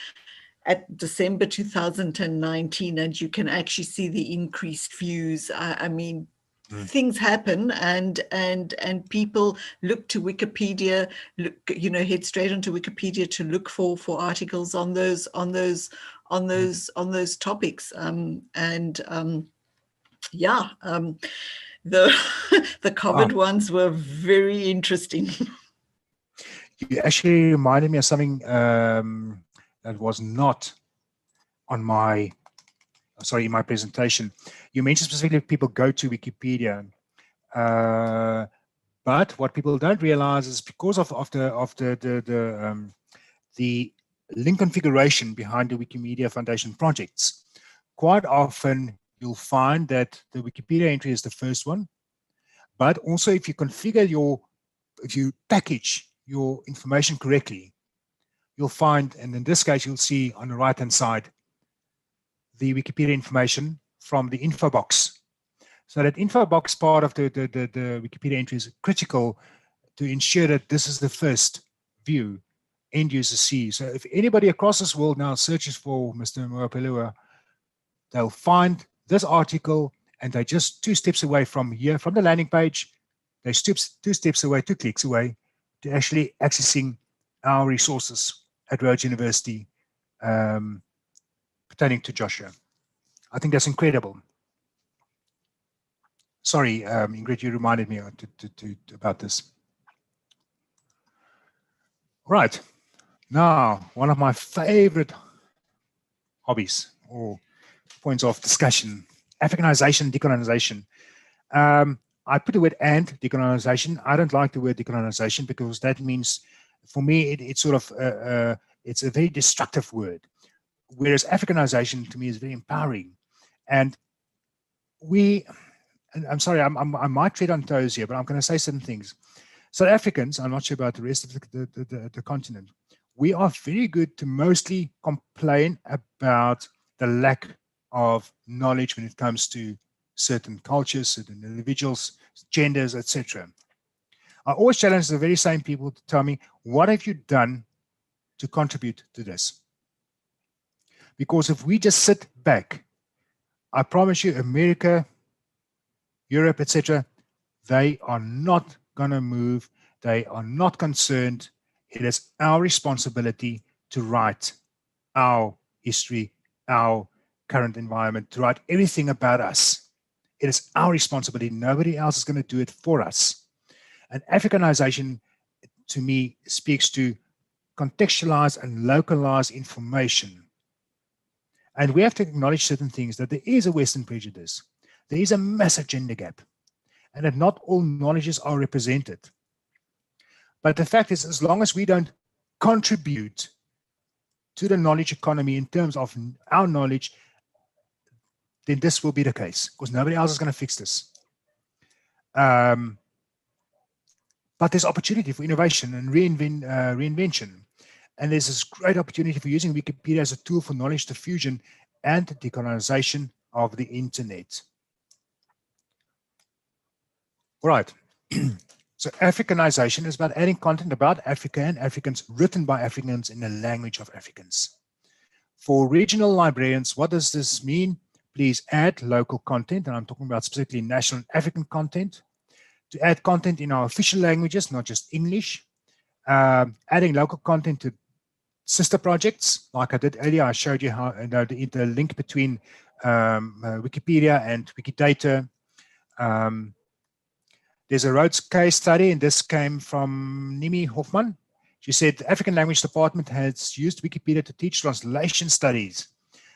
2019, and you can actually see the increased views. I mean, things happen, and people look to Wikipedia, head straight onto Wikipedia to look for articles on those topics. The the COVID ones were very interesting.
You actually reminded me of something that was not on my, in my presentation. You mentioned specifically people go to Wikipedia, but what people don't realize is because of the link configuration behind the Wikimedia Foundation projects, quite often you'll find that the Wikipedia entry is the first one, but also if you configure if you package your information correctly, you'll find, and in this case, you'll see on the right-hand side, the Wikipedia information from the info box. So that info box part of the Wikipedia entry is critical to ensure that this is the first view end users see. So if anybody across this world now searches for Mr. Moapelua, they'll find this article, and they're just 2 steps away from here, from the landing page. They're 2 steps away, 2 clicks away, to actually accessing our resources at Rhodes University pertaining to Joshua. I think that's incredible. Sorry, Ingrid, you reminded me about this. Right. Now, one of my favorite hobbies or points of discussion, Africanization, decolonization. I put the word "and" decolonization. I don't like the word decolonization because that means, for me, it's sort of it's a very destructive word. Whereas Africanization to me is very empowering. And I'm sorry, I might tread on toes here, but I'm going to say certain things. South Africans, I'm not sure about the rest of the continent, we are very good to mostly complain about the lack of knowledge when it comes to certain cultures, certain individuals, genders, etc. I always challenge the very same people to tell me, what have you done to contribute to this? Because if we just sit back, I promise you, America, Europe, etc., they are not going to move. They are not concerned. It is our responsibility to write our history, our current environment, to write everything about us. It is our responsibility. Nobody else is going to do it for us. And Africanization, to me, speaks to contextualize and localize information. And we have to acknowledge certain things, that there is a Western prejudice. There is a massive gender gap, and that not all knowledges are represented. But the fact is, as long as we don't contribute to the knowledge economy in terms of our knowledge, then this will be the case, because nobody else is going to fix this. But there's opportunity for innovation and reinvention. And there's this great opportunity for using Wikipedia as a tool for knowledge diffusion and decolonization of the internet. All right. So Africanization is about adding content about Africa and Africans written by Africans in the language of Africans. For regional librarians, what does this mean? Please add local content, and I'm talking about specifically national African content, to add content in our official languages, not just English, adding local content to sister projects, like I did earlier. I showed you how the link between Wikipedia and Wikidata. There's a Rhodes case study, and this came from Nimi Hoffman. She said the African Language Department has used Wikipedia to teach translation studies.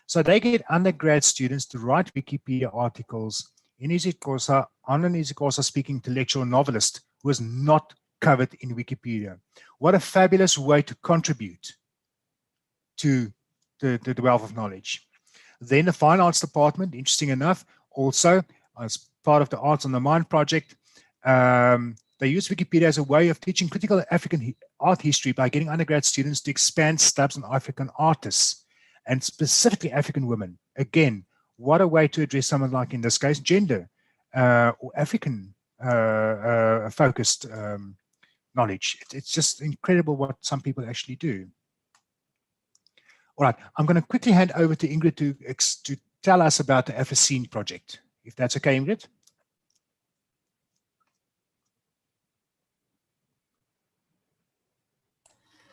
So they get undergrad students to write Wikipedia articles in isiXhosa on an isiXhosa speaking intellectual novelist who is not covered in Wikipedia. What a fabulous way to contribute to the wealth of knowledge. Then the Fine Arts Department, interesting enough, also as part of the Arts on the Mind project, they use Wikipedia as a way of teaching critical African art history by getting undergrad students to expand stubs on African artists and specifically African women. Again, what a way to address someone like, in this case, gender or African focused knowledge. It's just incredible what some people actually do. All right, I'm going to quickly hand over to Ingrid to tell us about the Africine project, if that's okay, Ingrid.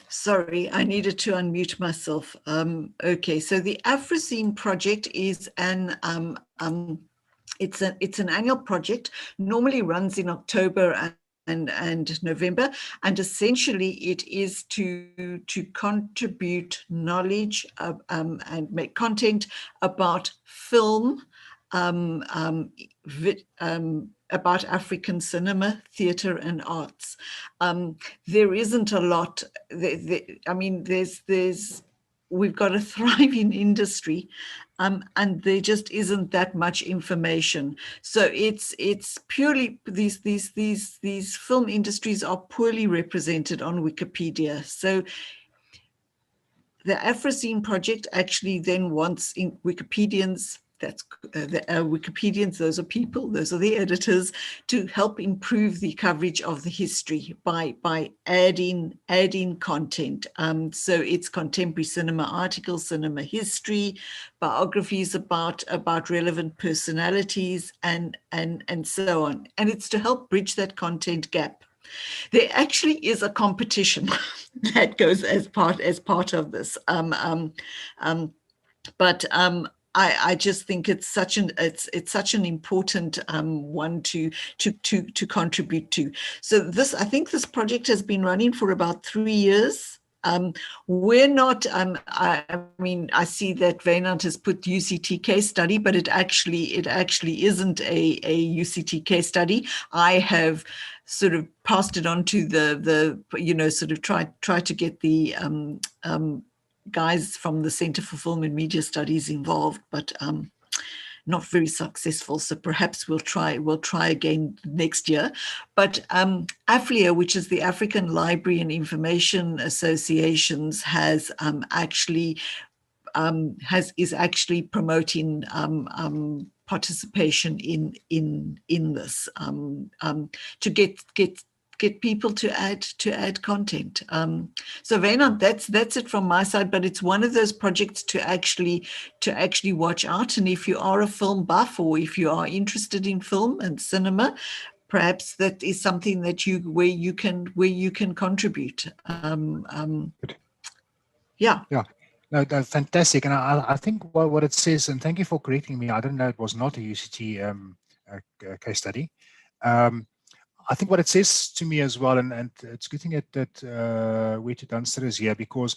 Sorry, I needed to unmute myself. Okay, so the Africine project is it's an annual project, normally runs in October and November, and essentially it is to contribute knowledge and make content about film, about African cinema, theatre, and arts. There isn't a lot. I mean, we've got a thriving industry, and there just isn't that much information. So it's purely these film industries are poorly represented on Wikipedia. So the Africine project actually then wants in Wikipedians, Wikipedians, those are people, those are the editors, to help improve the coverage of the history by adding content. So it's contemporary cinema articles, cinema history, biographies about relevant personalities, and so on. And it's to help bridge that content gap. There actually is a competition that goes as part of this, but I just think it's such an important one to contribute to. So I think this project has been running for about 3 years. We're not, I mean, I see that Wynand has put UCT case study, but it actually isn't a UCT case study. I have sort of passed it on to the sort of try to get the guys from the Center for Film and Media Studies involved, but not very successful. So perhaps we'll try again next year. But AFLIA, which is the African Library and Information Associations, is actually promoting participation in this to get people to add content. So Wynand, that's it from my side, but it's one of those projects to actually watch out. And if you are a film buff, or if you are interested in film and cinema, perhaps that is something that where you can contribute. Yeah.
No, fantastic. And I think what it says, and thank you for correcting me, I didn't know it was not a UCT case study. I think what it says to me as well, and it's good thing that Weta Dunster is here, because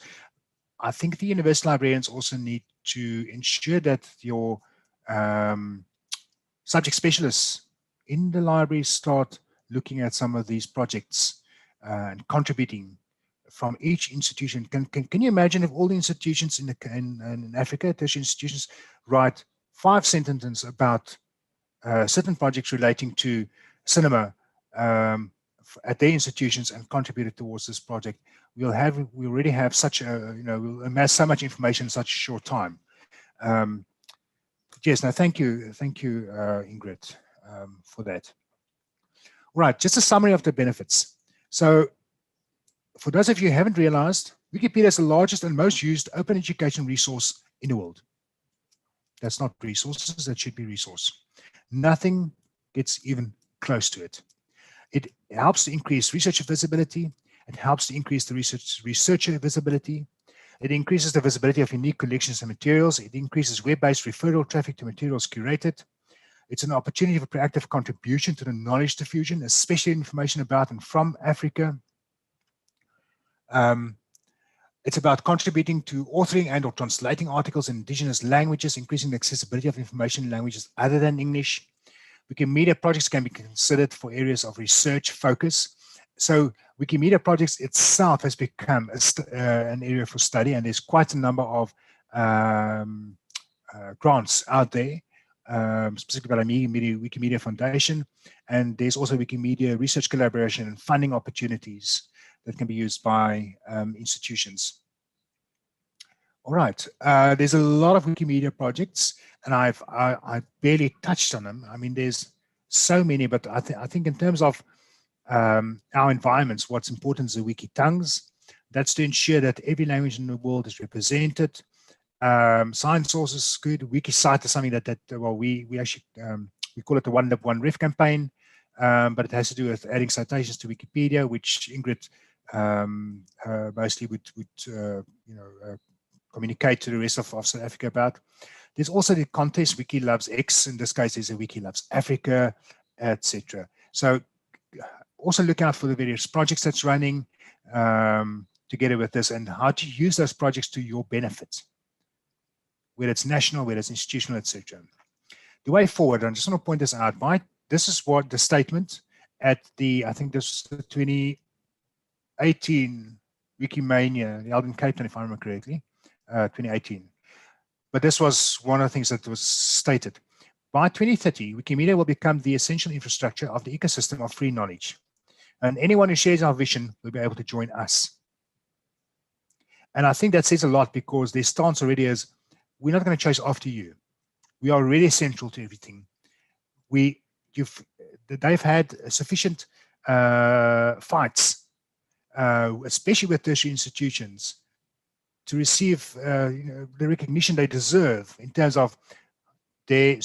I think the university librarians also need to ensure that your subject specialists in the library start looking at some of these projects and contributing from each institution. Can you imagine if all the institutions in Africa, tertiary institutions, write 5 sentences about certain projects relating to cinema at their institutions and contributed towards this project? We already have such a, we'll amass so much information in such a short time. Yes, no, thank you, Ingrid, for that. All right, just a summary of the benefits. So, for those of you who haven't realized, Wikipedia is the largest and most used open education resource in the world. That's not resources, that should be resource. Nothing gets even close to it. It helps to increase researcher visibility. It helps to increase the researcher visibility. It increases the visibility of unique collections and materials. It increases web-based referral traffic to materials curated. It's an opportunity for proactive contribution to the knowledge diffusion, especially information about and from Africa. It's about contributing to authoring and or translating articles in indigenous languages, increasing the accessibility of information in languages other than English. Wikimedia projects can be considered for areas of research focus. So Wikimedia projects itself has become an area for study, and there's quite a number of grants out there, specifically by the Wikimedia Foundation, and there's also Wikimedia research collaboration and funding opportunities that can be used by institutions. All right, there's a lot of Wikimedia projects, and I barely touched on them. I mean, there's so many, but I think in terms of our environments, what's important is the wiki tongues. That's to ensure that every language in the world is represented. Science sources is good. Wiki cite is something that well, we actually we call it the One Lib One Ref campaign, but it has to do with adding citations to Wikipedia, which Ingrid mostly would communicate to the rest of South Africa about. There's also the contest Wiki Loves X. In this case, there's a Wiki Loves Africa, etc. So also look out for the various projects that's running together with this, and how to use those projects to your benefit, whether it's national, whether it's institutional, etc. The way forward, I just want to point this out, this is what the statement at the, I think this is the 2018 Wikimania held in Cape Town, if I remember correctly, 2018. But this was one of the things that was stated. By 2030, Wikimedia will become the essential infrastructure of the ecosystem of free knowledge. And anyone who shares our vision will be able to join us. And I think that says a lot, because their stance already is, we're not going to chase after you. We are really central to everything. They've had sufficient fights, especially with tertiary institutions, to receive the recognition they deserve in terms of their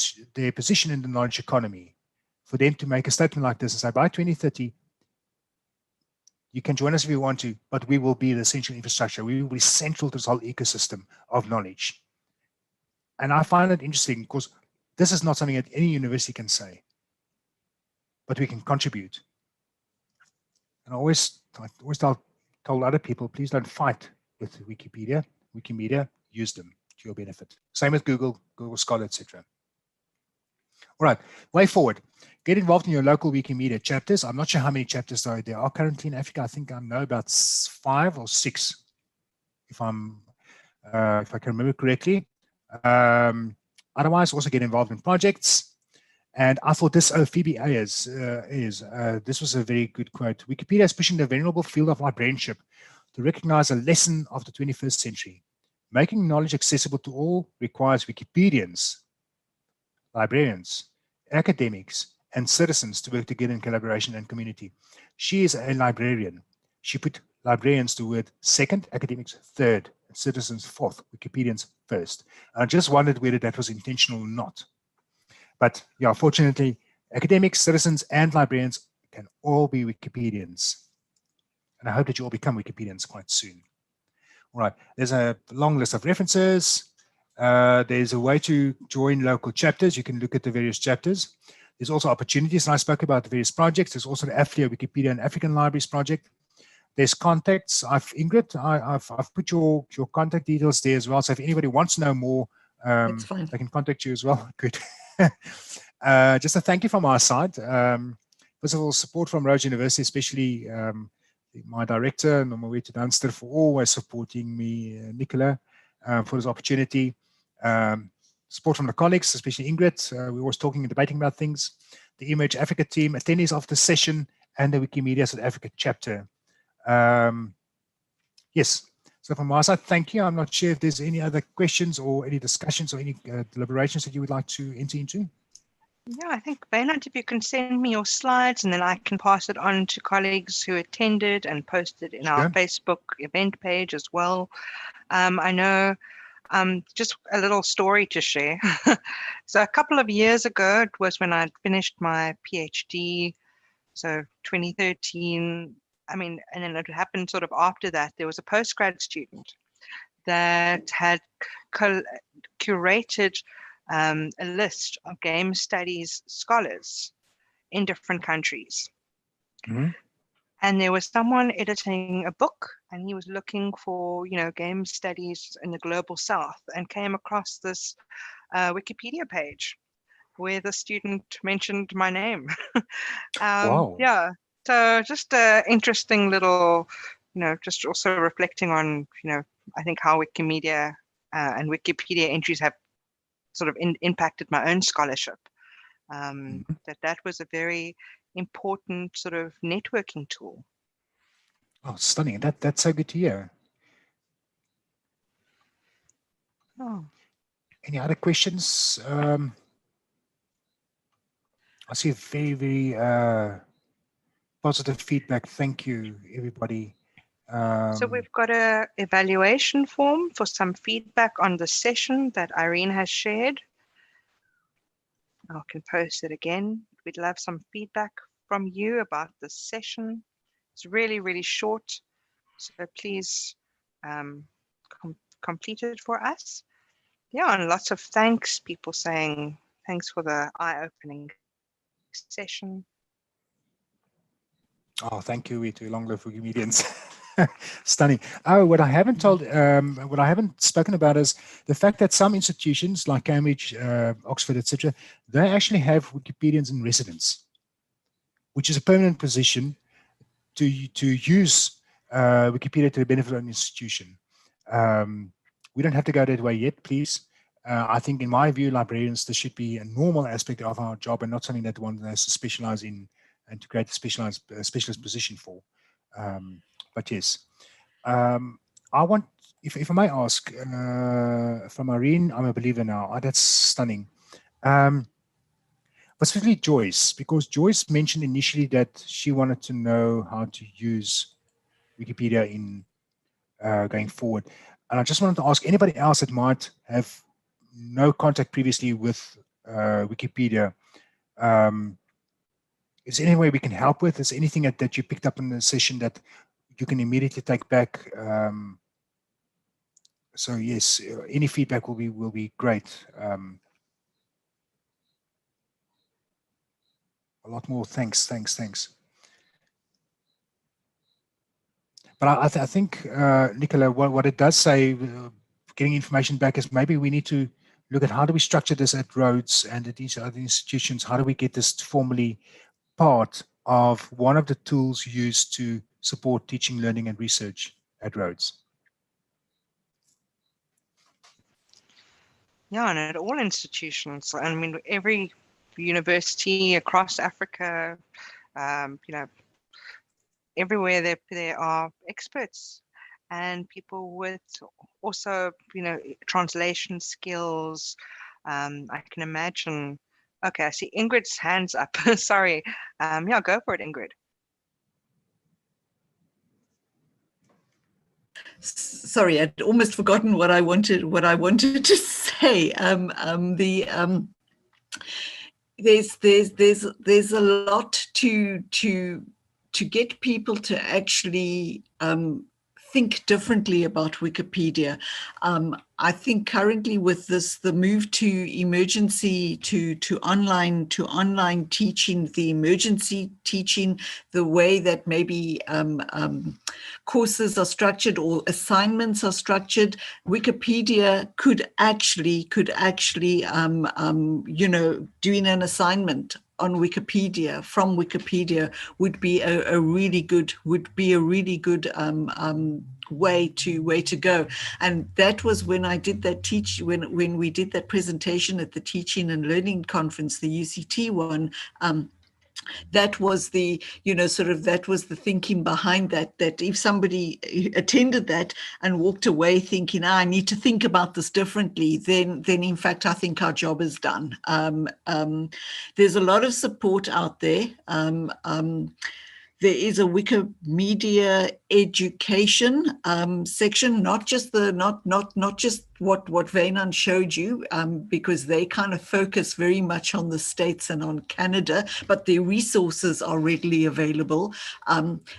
position in the knowledge economy. For them to make a statement like this and say, by 2030, you can join us if you want to, but we will be the essential infrastructure. We will be central to this whole ecosystem of knowledge. And I find it interesting, because this is not something that any university can say, but we can contribute. And I always told other people, please don't fight with Wikimedia, use them to your benefit. Same with Google Scholar, etc. All right, way forward. Get involved in your local Wikimedia chapters. I'm not sure how many chapters there are currently in Africa. I think I know about 5 or 6, if I can remember correctly. Otherwise, also get involved in projects. And I thought this, Phoebe Ayers this was a very good quote. Wikipedia is pushing the venerable field of librarianship to recognize a lesson of the 21st century. Making knowledge accessible to all requires Wikipedians, librarians, academics, and citizens to work together in collaboration and community. She is a librarian. She put librarians to word second, academics third, and citizens fourth, Wikipedians first. I just wondered whether that was intentional or not. But yeah, fortunately, academics, citizens, and librarians can all be Wikipedians. And I hope that you all become Wikipedians quite soon. All right, there's a long list of references. There's a way to join local chapters. You can look at the various chapters. There's also opportunities, and I spoke about the various projects. There's also the AFLIA Wikipedia and African Libraries project. There's contacts. Ingrid, I've put your contact details there as well. So if anybody wants to know more,
That's fine.
they can contact you as well. Good. Just a thank you from our side. First of all, support from Rhodes University, especially my director, Nomawethu Dunster, for always supporting me, Nicola, for this opportunity. Support from the colleagues, especially Ingrid. We're always talking and debating about things. The Image Africa team, attendees of the session, and the Wikimedia South Africa chapter. Yes, so from my side, thank you. I'm not sure if there's any other questions or any discussions or any deliberations that you would like to enter into.
Yeah, I think, Baynard, if you can send me your slides, and then I can pass it on to colleagues who attended and posted in our Facebook event page as well. I know just a little story to share. So a couple of years ago, it was when I finished my PhD, so 2013. I mean, and then it happened sort of after that. There was a postgrad student that had curated a list of game studies scholars in different countries.
Mm-hmm.
And there was someone editing a book, and he was looking for, game studies in the global south, and came across this Wikipedia page where the student mentioned my name.
Wow.
Yeah. So just an interesting little, just also reflecting on, I think how Wikimedia and Wikipedia entries have sort of impacted my own scholarship. That was a very important sort of networking tool.
Oh, stunning. That's so good to hear.
Oh.
Any other questions? I see very, very positive feedback. Thank you, everybody.
So we've got a evaluation form for some feedback on the session that Irene has shared. I can post it again. We'd love some feedback from you about the session. It's really, really short, so please complete it for us. Yeah, and lots of thanks, people saying thanks for the eye-opening session.
Oh, thank you, Witu. Long live Wikimedians. Stunning. Oh, what I haven't told, what I haven't spoken about is the fact that some institutions like Cambridge, Oxford, etc., they actually have Wikipedians in residence, which is a permanent position to use Wikipedia to the benefit of an institution. We don't have to go that way yet, please. I think, in my view, librarians, this should be a normal aspect of our job and not something that one has to specialize in and to create a specialist position for. But yes, I want, if I may ask, from Irene, I'm a believer now. Oh, that's stunning. Specifically Joyce, because Joyce mentioned initially that she wanted to know how to use Wikipedia in going forward. And I just wanted to ask anybody else that might have no contact previously with Wikipedia, is there any way we can help with? Is there anything that you picked up in the session that you can immediately take back? So yes, any feedback will be great. A lot more thanks. But I think, Nicola, what it does say, getting information back, is maybe we need to look at how do we structure this at Rhodes and at these other institutions. How do we get this formally part of one of the tools used to support teaching, learning, and research at Rhodes?
Yeah, and at all institutions. I mean, every university across Africa, you know, everywhere there are experts and people with also, you know, translation skills. I can imagine. Okay, I see Ingrid's hands up. Sorry. Yeah, go for it, Ingrid.
Sorry, I'd almost forgotten what I wanted to say. There's a lot to get people to actually think differently about Wikipedia. I think currently with this, the move to emergency, to online teaching, the emergency teaching, the way that maybe courses are structured or assignments are structured, Wikipedia could actually, you know, doing an assignment on Wikipedia from Wikipedia would be a really good way to go. And that was when I did that when we did that presentation at the Teaching and Learning Conference, the UCT one. That was the, you know, sort of, that was the thinking behind that if somebody attended that and walked away thinking, I need to think about this differently, then in fact, I think our job is done. There's a lot of support out there. There is a Wikimedia education section, not just not just what Wynand showed you, because they kind of focus very much on the States and on Canada, but their resources are readily available.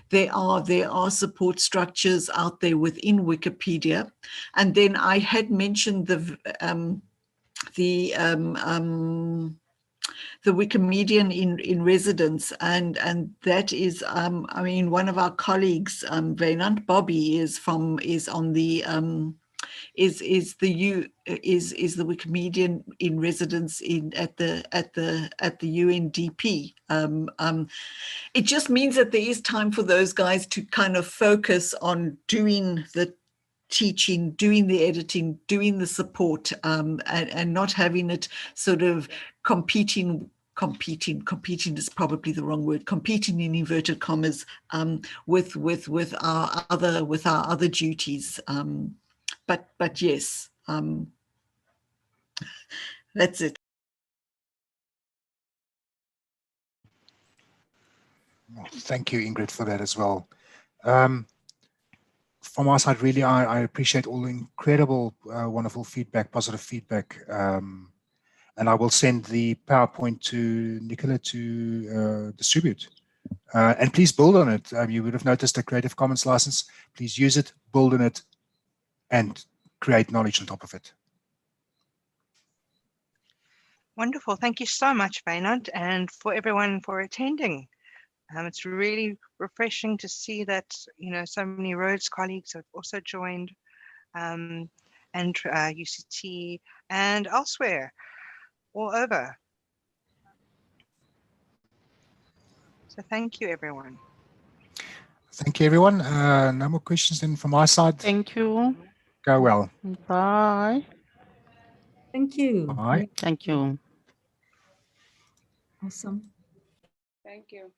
There are support structures out there within Wikipedia, and then I had mentioned the Wikimedian in residence, and that is, I mean, one of our colleagues, Wynand Bobby, is the Wikimedian in residence at the UNDP. It just means that there is time for those guys to kind of focus on doing the teaching, doing the editing, doing the support, and not having it sort of competing is probably the wrong word, competing in inverted commas, with our other duties. But yes, that's it.
Thank you, Ingrid, for that as well. From our side, really, I appreciate all the incredible, wonderful feedback, positive feedback. And I will send the PowerPoint to Nicola to distribute. And please build on it. You would have noticed a Creative Commons license. Please use it, build on it, and create knowledge on top of it.
Wonderful. Thank you so much, Wynand, and for everyone for attending. It's really refreshing to see that, you know, so many Rhodes colleagues have also joined, and UCT and elsewhere, all over. So thank you, everyone.
Thank you, everyone. No more questions then from my side.
Thank you.
Go well.
Bye.
Thank you.
Bye.
Thank you.
Awesome.
Thank you.